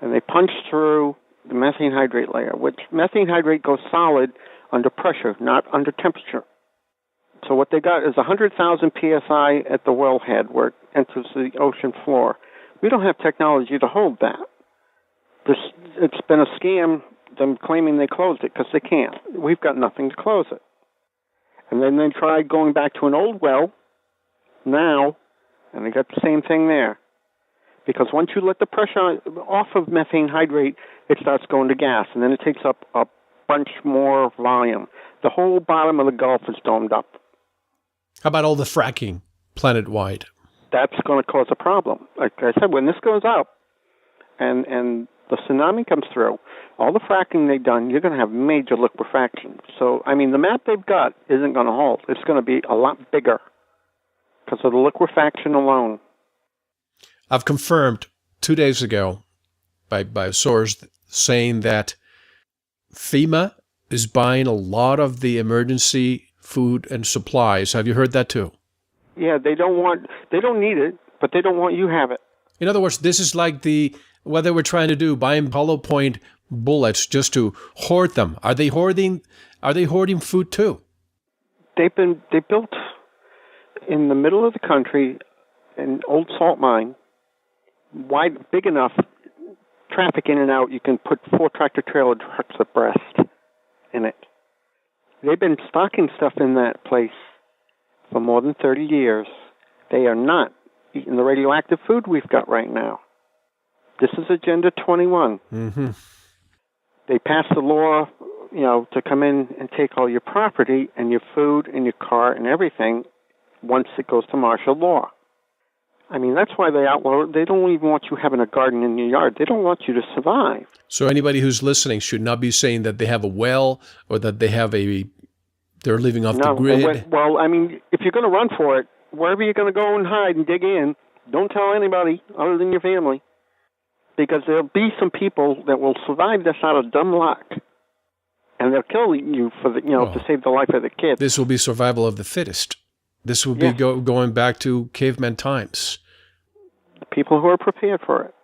And they punched through the methane hydrate layer, which methane hydrate goes solid under pressure, not under temperature. So what they got is 100,000 psi at the wellhead where it enters the ocean floor. We don't have technology to hold that. It's been a scam, them claiming they closed it, because they can't. We've got nothing to close it. And then they tried going back to an old well now, and they got the same thing there. Because once you let the pressure off of methane hydrate, it starts going to gas, and then it takes up a bunch more volume. The whole bottom of the Gulf is domed up. How about all the fracking planet-wide? That's going to cause a problem. Like I said, when this goes up and the tsunami comes through, all the fracking they've done, you're going to have major liquefaction. So, the map they've got isn't going to hold. It's going to be a lot bigger because of the liquefaction alone. I've confirmed 2 days ago by a source saying that FEMA is buying a lot of the emergency food and supplies. Have you heard that too? Yeah, they don't need it, but they don't want you to have it. In other words, this is like what they were trying to do, buying hollow point bullets just to hoard them. Are they hoarding food too? They built in the middle of the country an old salt mine, big enough, traffic in and out, you can put 4 tractor-trailer trucks abreast in it. They've been stocking stuff in that place for more than 30 years. They are not eating the radioactive food we've got right now. This is Agenda 21. Mm-hmm. They passed the law, to come in and take all your property and your food and your car and everything once it goes to martial law. That's why they outlaw it. They don't even want you having a garden in your yard. They don't want you to survive. So anybody who's listening should not be saying that they have a well or that they're living off the grid. If you're going to run for it, wherever you're going to go and hide and dig in, don't tell anybody other than your family. Because there'll be some people that will survive this out of dumb luck. And they'll kill you to save the life of the kid. This will be survival of the fittest. This will be going back to caveman times. People who are prepared for it.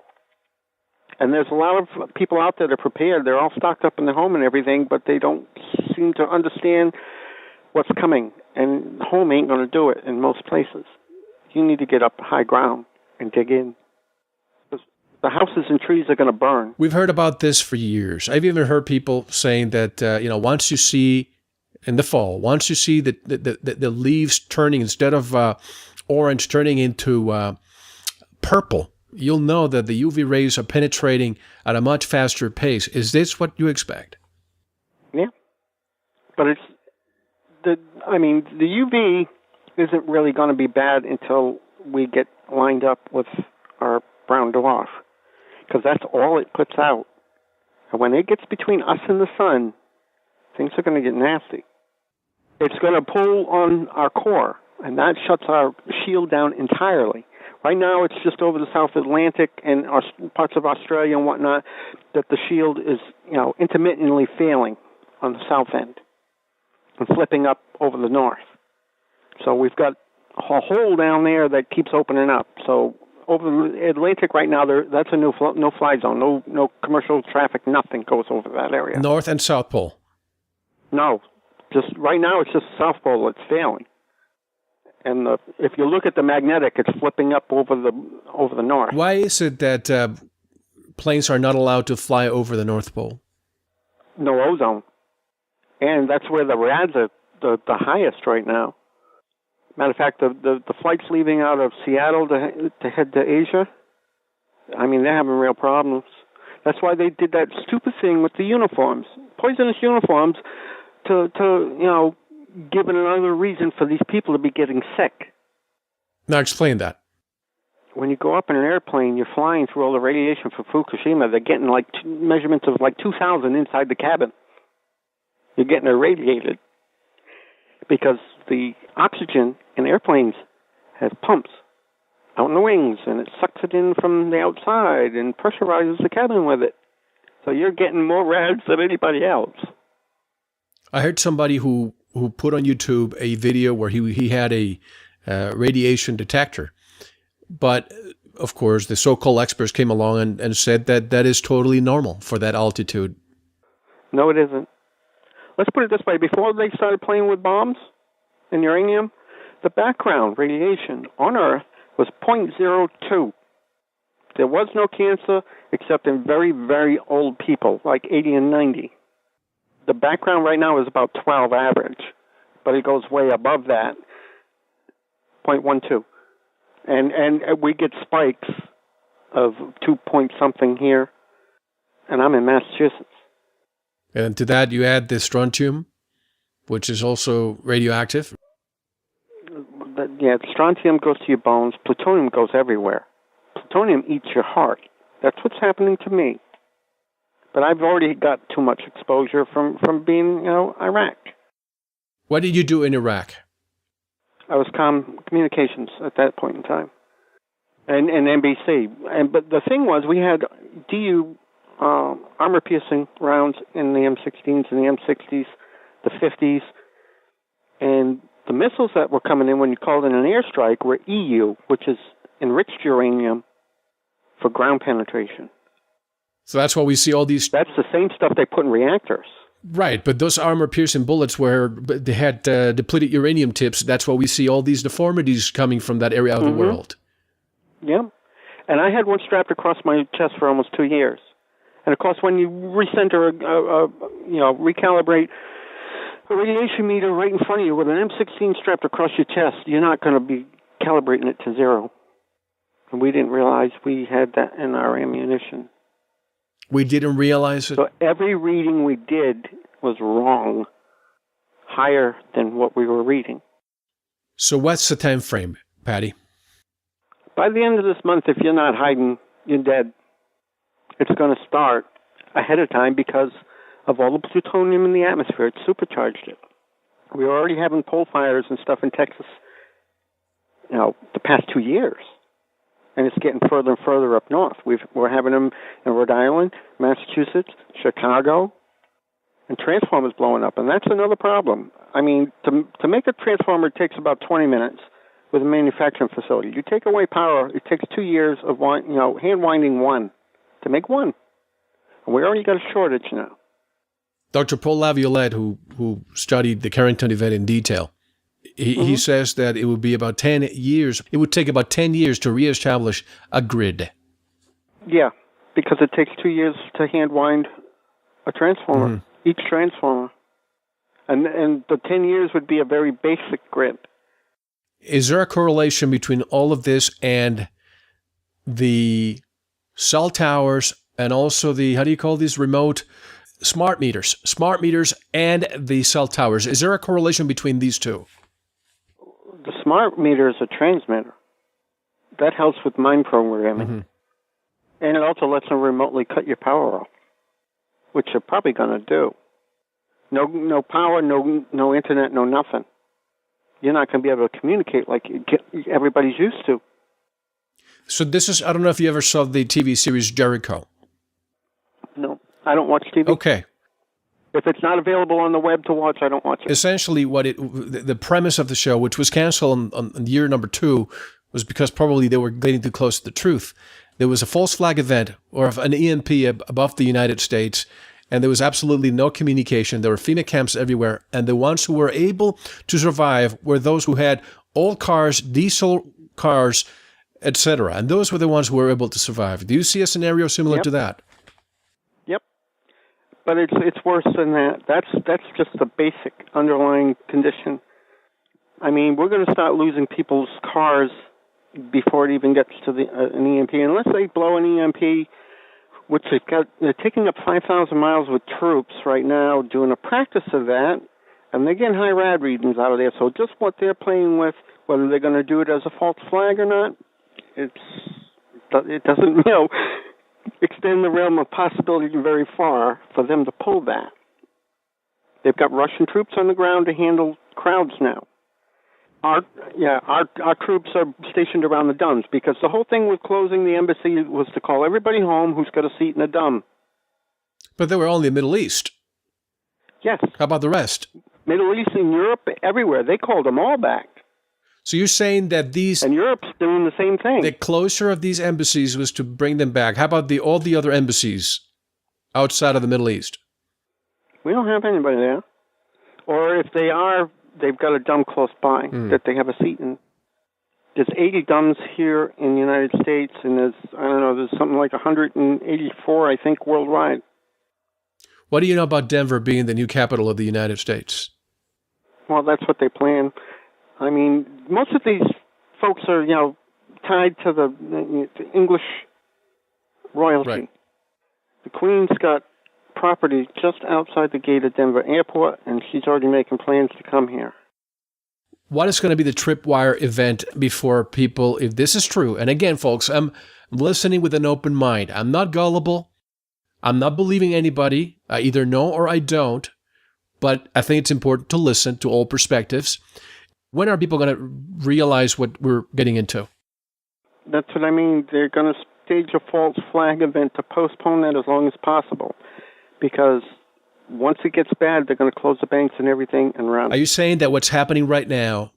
And there's a lot of people out there that are prepared. They're all stocked up in their home and everything, but they don't seem to understand what's coming. And home ain't going to do it in most places. You need to get up high ground and dig in. The houses and trees are going to burn. We've heard about this for years. I've even heard people saying that, once you see in the fall, once you see the leaves turning, instead of orange, turning into purple, you'll know that the UV rays are penetrating at a much faster pace. Is this what you expect? Yeah. But the UV isn't really going to be bad until we get lined up with our brown dwarf, because that's all it puts out. And when it gets between us and the sun, things are going to get nasty. It's going to pull on our core, and that shuts our shield down entirely. Right now, it's just over the South Atlantic and parts of Australia and whatnot that the shield is, intermittently failing on the south end and flipping up over the north. So we've got a hole down there that keeps opening up. So over the Atlantic right now, that's a no-fly zone. No commercial traffic, nothing goes over that area. North and South Pole? No. Just right now, it's just South Pole that's failing. And if you look at the magnetic, it's flipping up over the north. Why is it that planes are not allowed to fly over the North Pole? No ozone. And that's where the RADs are the highest right now. Matter of fact, the flights leaving out of Seattle to head to Asia, they're having real problems. That's why they did that stupid thing with the uniforms, poisonous uniforms, to give another reason for these people to be getting sick. Now explain that. When you go up in an airplane, you're flying through all the radiation from Fukushima. They're getting measurements of 2,000 inside the cabin. You're getting irradiated because the oxygen in airplanes has pumps out in the wings, and it sucks it in from the outside and pressurizes the cabin with it. So you're getting more rads than anybody else. I heard somebody who put on YouTube a video where he had a radiation detector. But, of course, the so-called experts came along and said that is totally normal for that altitude. No, it isn't. Let's put it this way. Before they started playing with bombs and uranium, the background radiation on Earth was 0.02. There was no cancer except in very, very old people, like 80 and 90. The background right now is about 12 average, but it goes way above that, 0.12. And we get spikes of 2 point something here, and I'm in Massachusetts. And to that you add the strontium, which is also radioactive? Yeah, strontium goes to your bones. Plutonium goes everywhere. Plutonium eats your heart. That's what's happening to me. But I've already got too much exposure from being, Iraq. What did you do in Iraq? I was communications at that point in time, and NBC. But the thing was, we had DU armor-piercing rounds in the M16s and the M60s, the 50s, and the missiles that were coming in when you called in an airstrike were EU, which is enriched uranium for ground penetration. So that's why we see all these... That's the same stuff they put in reactors. Right, but those armor-piercing bullets they had depleted uranium tips. That's why we see all these deformities coming from that area of the world. Yeah, and I had one strapped across my chest for almost 2 years. And of course, when you recenter, recalibrate a radiation meter right in front of you with an M16 strapped across your chest, you're not going to be calibrating it to zero. And we didn't realize we had that in our ammunition. We didn't realize it? So every reading we did was wrong, higher than what we were reading. So what's the time frame, Pattie? By the end of this month, if you're not hiding, you're dead. It's going to start ahead of time because of all the plutonium in the atmosphere. It supercharged it. We were already having pole fires and stuff in Texas, the past 2 years. And it's getting further and further up north. We're having them in Rhode Island, Massachusetts, Chicago, and transformers blowing up. And that's another problem. To make a transformer, it takes about 20 minutes with a manufacturing facility. You take away power, it takes 2 years of hand winding one to make one. And we already got a shortage now. Dr. Paul Laviolette, who studied the Carrington event in detail, he says that it would be about 10 years. It would take about 10 years to reestablish a grid. Yeah, because it takes 2 years to hand wind a transformer, each transformer. And the 10 years would be a very basic grid. Is there a correlation between all of this and the cell towers and also the, how do you call these, remote smart meters and the cell towers. Is there a correlation between these two? The smart meter is a transmitter. That helps with mind programming. Mm-hmm. And it also lets them remotely cut your power off, which you're probably going to do. No power, no internet, no nothing. You're not going to be able to communicate like everybody's used to. So this is, I don't know if you ever saw the TV series Jericho. No, I don't watch TV. Okay. If it's not available on the web to watch, I don't watch it. Essentially, the premise of the show, which was canceled on year number 2, was because probably they were getting too close to the truth. There was a false flag event or an EMP above the United States, and there was absolutely no communication. There were FEMA camps everywhere, and the ones who were able to survive were those who had old cars, diesel cars, etc. And those were the ones who were able to survive. Do you see a scenario similar to that? Yep. But it's worse than that. That's just the basic underlying condition. I mean, we're going to start losing people's cars before it even gets to an EMP, unless they blow an EMP, which they're taking up 5,000 miles with troops right now, doing a practice of that, and they're getting high rad readings out of there. So just what they're playing with, whether they're going to do it as a false flag or not, it doesn't, extend the realm of possibility very far for them to pull that. They've got Russian troops on the ground to handle crowds now. Our troops are stationed around the dumbs, because the whole thing with closing the embassy was to call everybody home who's got a seat in the dumb. But they were only in the Middle East. Yes. How about the rest? Middle East and Europe, everywhere. They called them all back. So you're saying that these... And Europe's doing the same thing. The closure of these embassies was to bring them back. How about all the other embassies outside of the Middle East? We don't have anybody there. Or if they are, they've got a dumb close by that they have a seat in. There's 80 dumbs here in the United States, and there's something like 184, I think, worldwide. What do you know about Denver being the new capital of the United States? Well, that's what they plan. I mean, most of these folks are, tied to the English royalty. Right. The Queen's got property just outside the gate of Denver Airport, and she's already making plans to come here. What is going to be the tripwire event before people, if this is true? And again, folks, I'm listening with an open mind. I'm not gullible. I'm not believing anybody. I either know or I don't. But I think it's important to listen to all perspectives. When are people going to realize what we're getting into? That's what I mean. They're going to stage a false flag event to postpone that as long as possible. Because once it gets bad, they're going to close the banks and everything and run. Are you saying that what's happening right now,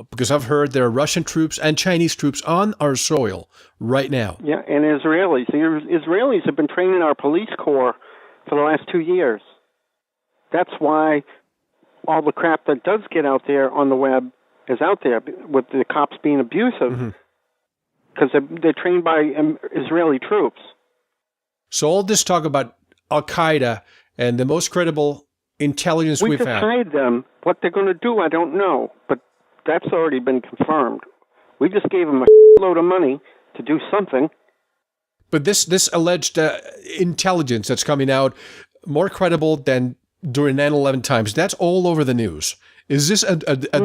because I've heard there are Russian troops and Chinese troops on our soil right now? Yeah, and Israelis. The Israelis have been training our police corps for the last 2 years. That's why all the crap that does get out there on the web is out there, with the cops being abusive, because they're trained by Israeli troops. So all this talk about Al-Qaeda and the most credible intelligence we've had. We decide them. What they're going to do, I don't know, but that's already been confirmed. We just gave them a load of money to do something. But this alleged intelligence that's coming out, more credible than during 9/11 times, that's all over the news. Is this a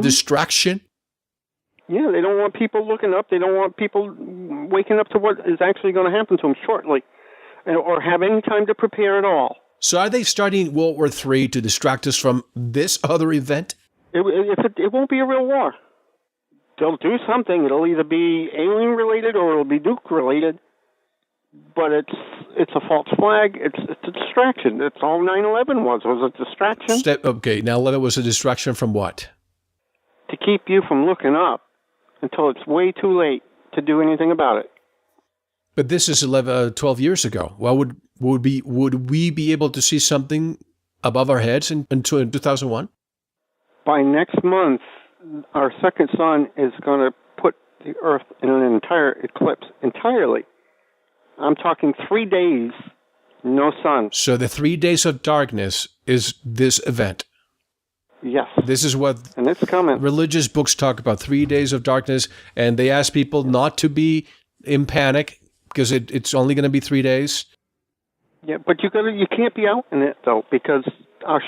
distraction? Yeah, they don't want people looking up. They don't want people waking up to what is actually going to happen to them shortly, or have any time to prepare at all. So are they starting World War III to distract us from this other event? It won't be a real war. They'll do something. It'll either be alien-related or it'll be nuke-related. But it's a false flag. It's a distraction. That's all 9/11 was a distraction. Okay, now 11 was a distraction from what? To keep you from looking up until it's way too late to do anything about it. But this is 12 years ago. Well, would we be able to see something above our heads in 2001? By next month, our second sun is going to put the Earth in an entire eclipse entirely. I'm talking 3 days, no sun. So the 3 days of darkness is this event. Yes. This is what and it's coming. Religious books talk about, 3 days of darkness, and they ask people not to be in panic. because it's only going to be 3 days. Yeah, but you can't be out in it though, because our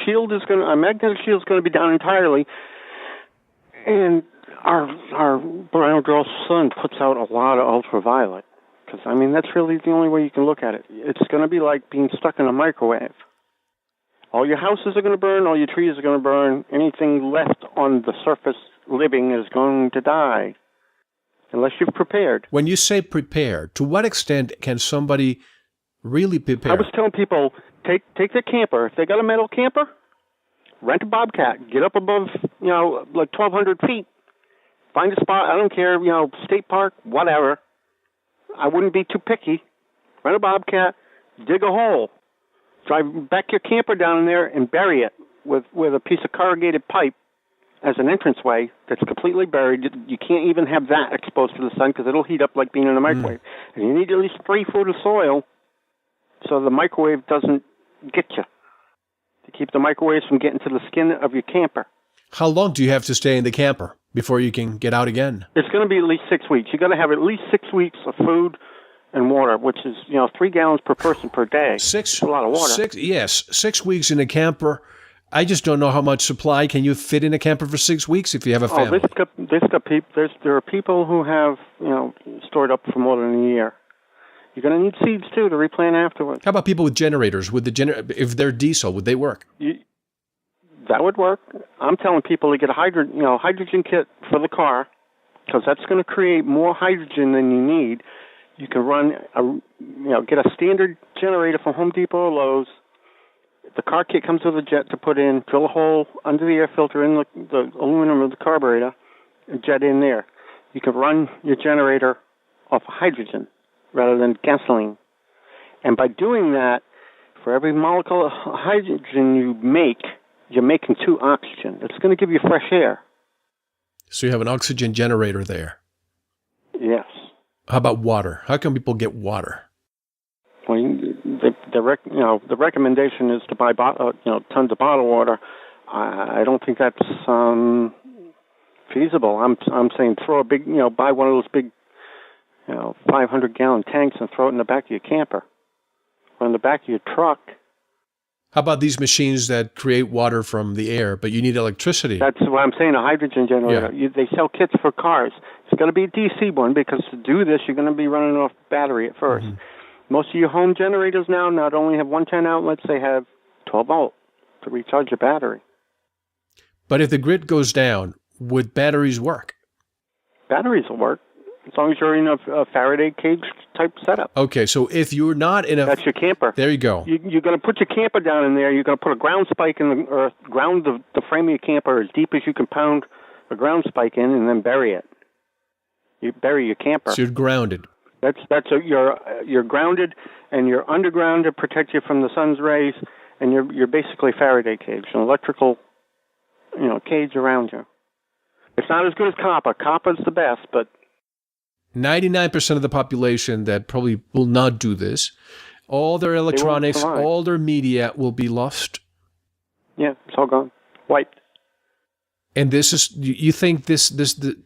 magnetic shield is going to be down entirely, and our brown girl sun puts out a lot of ultraviolet. Because that's really the only way you can look at it. It's going to be like being stuck in a microwave. All your houses are going to burn, all your trees are going to burn. Anything left on the surface living is going to die, unless you've prepared. When you say prepare, to what extent can somebody really prepare? I was telling people, take their camper. If they got a metal camper, rent a Bobcat. Get up above, like 1,200 feet. Find a spot. I don't care, state park, whatever. I wouldn't be too picky. Rent a Bobcat, dig a hole. Drive back your camper down in there and bury it with a piece of corrugated pipe as an entranceway that's completely buried. You can't even have that exposed to the sun because it'll heat up like being in a microwave. And you need at least 3 foot of soil so the microwave doesn't get you, to keep the microwaves from getting to the skin of your camper. How long do you have to stay in the camper before you can get out again? It's going to be at least 6 weeks. You got to have at least 6 weeks of food and water, which is 3 gallons per person per day. That's a lot of water. 6 weeks in a camper. I just don't know how much supply can you fit in a camper for 6 weeks if you have a family. There are people who have stored up for more than a year. You're going to need seeds too to replant afterwards. How about people with generators? If they're diesel, would they work? That would work. I'm telling people to get a hydrogen kit for the car, because that's going to create more hydrogen than you need. You can get a standard generator from Home Depot or Lowe's. The car kit comes with a jet to put in. Drill a hole under the air filter in the aluminum of the carburetor, and jet in there. You can run your generator off hydrogen rather than gasoline. And by doing that, for every molecule of hydrogen you make, you're making 2 oxygen. It's going to give you fresh air. So you have an oxygen generator there. Yes. How about water? How can people get water? Well, the recommendation is to buy tons of bottled water. I don't think that's feasible. I'm saying throw a big, buy one of those big, 500-gallon tanks and throw it in the back of your camper or in the back of your truck. How about these machines that create water from the air, but you need electricity? That's what I'm saying, a hydrogen generator. Yeah. They sell kits for cars. It's got to be a DC one, because to do this, you're going to be running off battery at first. Mm-hmm. Most of your home generators now not only have 110 outlets, they have 12 volt to recharge your battery. But if the grid goes down, would batteries work? Batteries will work, as long as you're in a Faraday cage type setup. Okay, so if you're not in that's your camper. There you go. You're going to put your camper down in there. You're going to put a ground spike in the earth, ground the frame of your camper as deep as you can pound a ground spike in, and then bury it. You bury your camper. So you're grounded. You're grounded, and you're underground to protect you from the sun's rays, and you're basically Faraday cage, an electrical, cage around you. It's not as good as copper. Copper's the best, but 99% of the population that probably will not do this, all their electronics, all their media will be lost. Yeah, it's all gone, wiped. And this is, you think the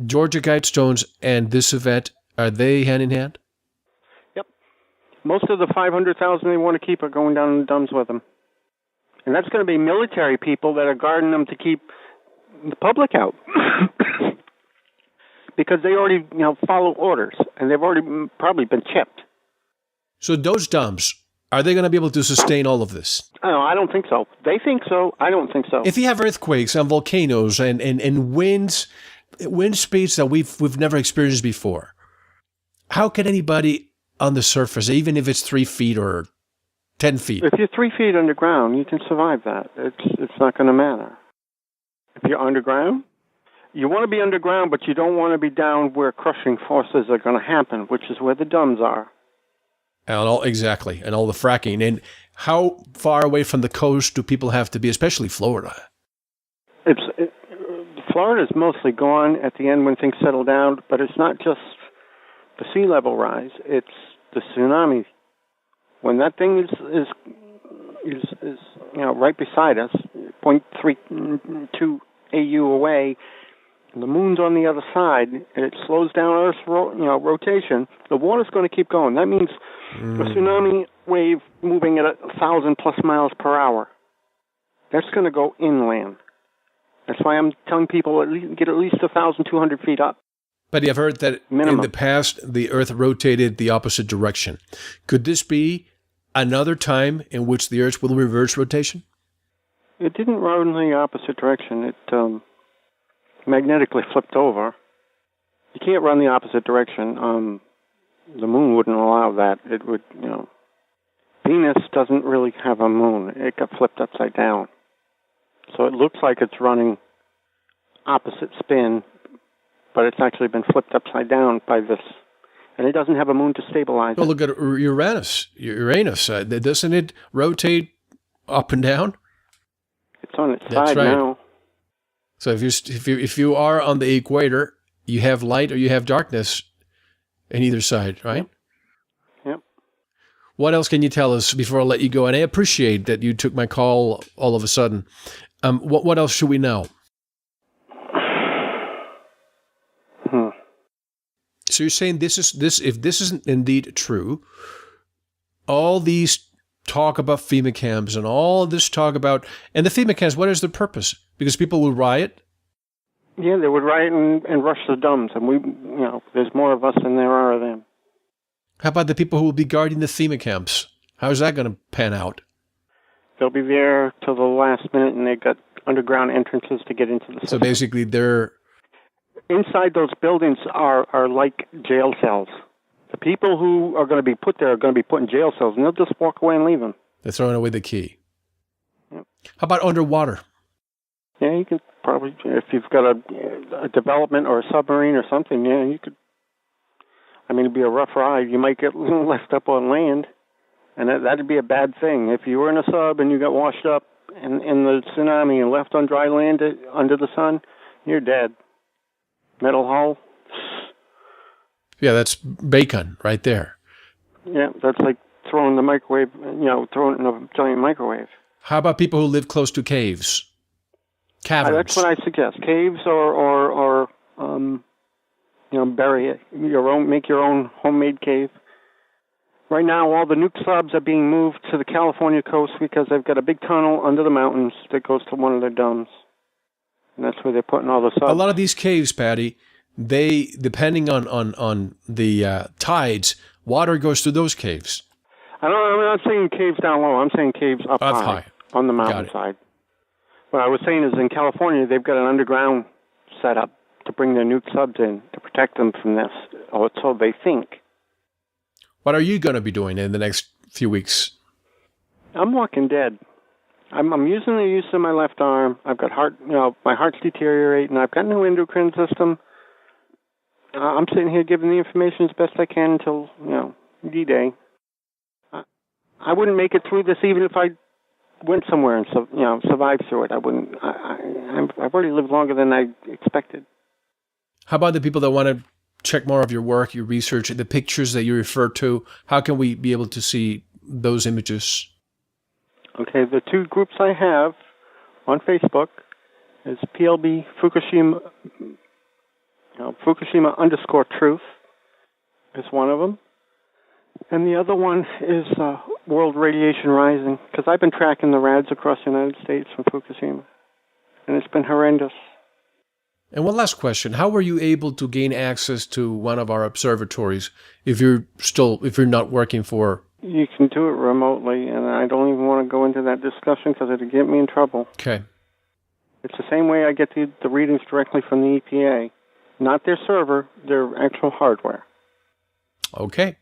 Georgia Guidestones and this event, are they hand in hand? Yep. Most of the 500,000 they want to keep are going down in the dumps with them. And that's going to be military people that are guarding them to keep the public out. Because they already, follow orders, and they've already probably been chipped. So those dumps, are they going to be able to sustain all of this? No, I don't think so. They think so. I don't think so. If you have earthquakes and volcanoes and wind speeds that we've never experienced before, how can anybody on the surface, even if it's 3 feet or 10 feet? If you're 3 feet underground, you can survive that. It's not going to matter. If you're underground, you want to be underground, but you don't want to be down where crushing forces are going to happen, which is where the dumps are. And all the fracking. And how far away from the coast do people have to be, especially Florida? Florida is mostly gone at the end when things settle down, but it's not just the sea level rise; it's the tsunami. When that thing is right beside us, 0.32 AU away, and the moon's on the other side, and it slows down Earth's rotation, the water's going to keep going. That means a tsunami wave moving at 1,000+ miles per hour. That's going to go inland. That's why I'm telling people get at least 1,200 feet up. But I've heard that minimum. In the past, the Earth rotated the opposite direction. Could this be another time in which the Earth will reverse rotation? It didn't run in the opposite direction. It magnetically flipped over. You can't run the opposite direction. The moon wouldn't allow that. It would, Venus doesn't really have a moon. It got flipped upside down. So it looks like it's running opposite spin, but it's actually been flipped upside down by this. And it doesn't have a moon to stabilize Well, it. look at Uranus. Doesn't it rotate up and down? It's on its That's side right. now. So if you are on the equator, you have light or you have darkness on either side, right? Yep. What else can you tell us before I let you go? And I appreciate that you took my call all of a sudden. What else should we know? So you're saying if this is indeed true, all these talk about FEMA camps and all this talk about, and the FEMA camps, what is the purpose? Because people will riot? Yeah, they would riot and rush the dumps, and there's more of us than there are of them. How about the people who will be guarding the FEMA camps? How's that going to pan out? They'll be there till the last minute, and they've got underground entrances to get into the system. So basically they're... Inside those buildings are like jail cells. The people who are going to be put there are going to be put in jail cells, and they'll just walk away and leave them. They're throwing away the key. Yep. How about underwater? Yeah, you could probably, if you've got a development or a submarine or something, yeah, you could. I mean, it'd be a rough ride. You might get left up on land, and that'd be a bad thing. If you were in a sub and you got washed up in the tsunami and left on dry land under the sun, you're dead. Metal hull. Yeah, that's bacon right there. Yeah, that's like throwing the microwave, throwing it in a giant microwave. How about people who live close to caves? Caverns. That's what I suggest. Caves or bury it. Make your own homemade cave. Right now, all the nuke subs are being moved to the California coast because they've got a big tunnel under the mountains that goes to one of their domes. And that's where they're putting all the subs. A lot of these caves, Patty, they, depending on the tides, water goes through those caves. I'm not saying caves down low. I'm saying caves up high on the mountainside. What I was saying is in California, they've got an underground setup to bring their nuke subs in to protect them from this, or so they think. What are you going to be doing in the next few weeks? I'm walking dead. I'm using the use of my left arm. I've got my heart's deteriorating. I've got no endocrine system. I'm sitting here giving the information as best I can until, D-Day. I wouldn't make it through this even if I went somewhere and survived through it. I wouldn't. I've already lived longer than I expected. How about the people that want to check more of your work, your research, the pictures that you refer to? How can we be able to see those images? Okay, the two groups I have on Facebook is PLB Fukushima, Fukushima_truth is one of them. And the other one is World Radiation Rising, because I've been tracking the rads across the United States from Fukushima, and it's been horrendous. And one last question. How were you able to gain access to one of our observatories if you're not working for... You can do it remotely, and I don't even want to go into that discussion because it'll get me in trouble. Okay. It's the same way I get the readings directly from the EPA. Not their server, their actual hardware. Okay.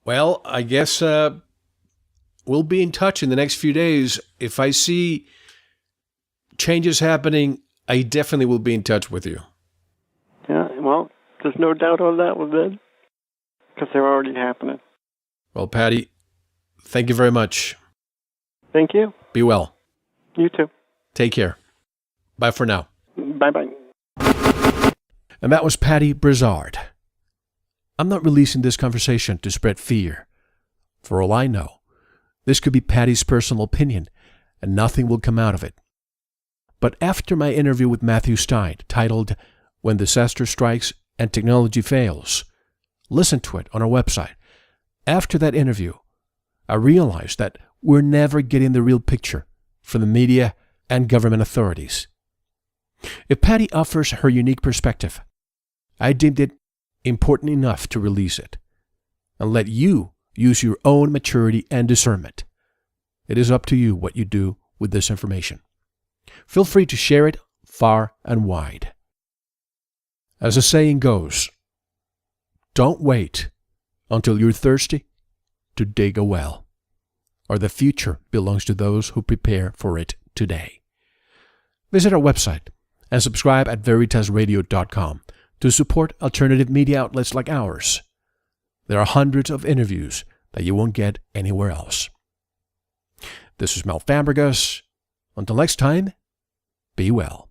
Well, I guess we'll be in touch in the next few days. If I see changes happening, I definitely will be in touch with you. Yeah, well, there's no doubt on that one then, because they're already happening. Well, Patty, thank you very much. Thank you. Be well. You too. Take care. Bye for now. Bye-bye. And that was Pattie Brassard. I'm not releasing this conversation to spread fear. For all I know, this could be Pattie's personal opinion, and nothing will come out of it. But after my interview with Matthew Stein, titled When Disaster Strikes and Technology Fails, listen to it on our website. After that interview, I realized that we're never getting the real picture from the media and government authorities. If Pattie offers her unique perspective, I deemed it important enough to release it and let you use your own maturity and discernment. It is up to you what you do with this information. Feel free to share it far and wide. As the saying goes, don't wait until you're thirsty to dig a well, or the future belongs to those who prepare for it today. Visit our website and subscribe at veritasradio.com to support alternative media outlets like ours. There are hundreds of interviews that you won't get anywhere else. This is Mel Fabregas. Until next time, be well.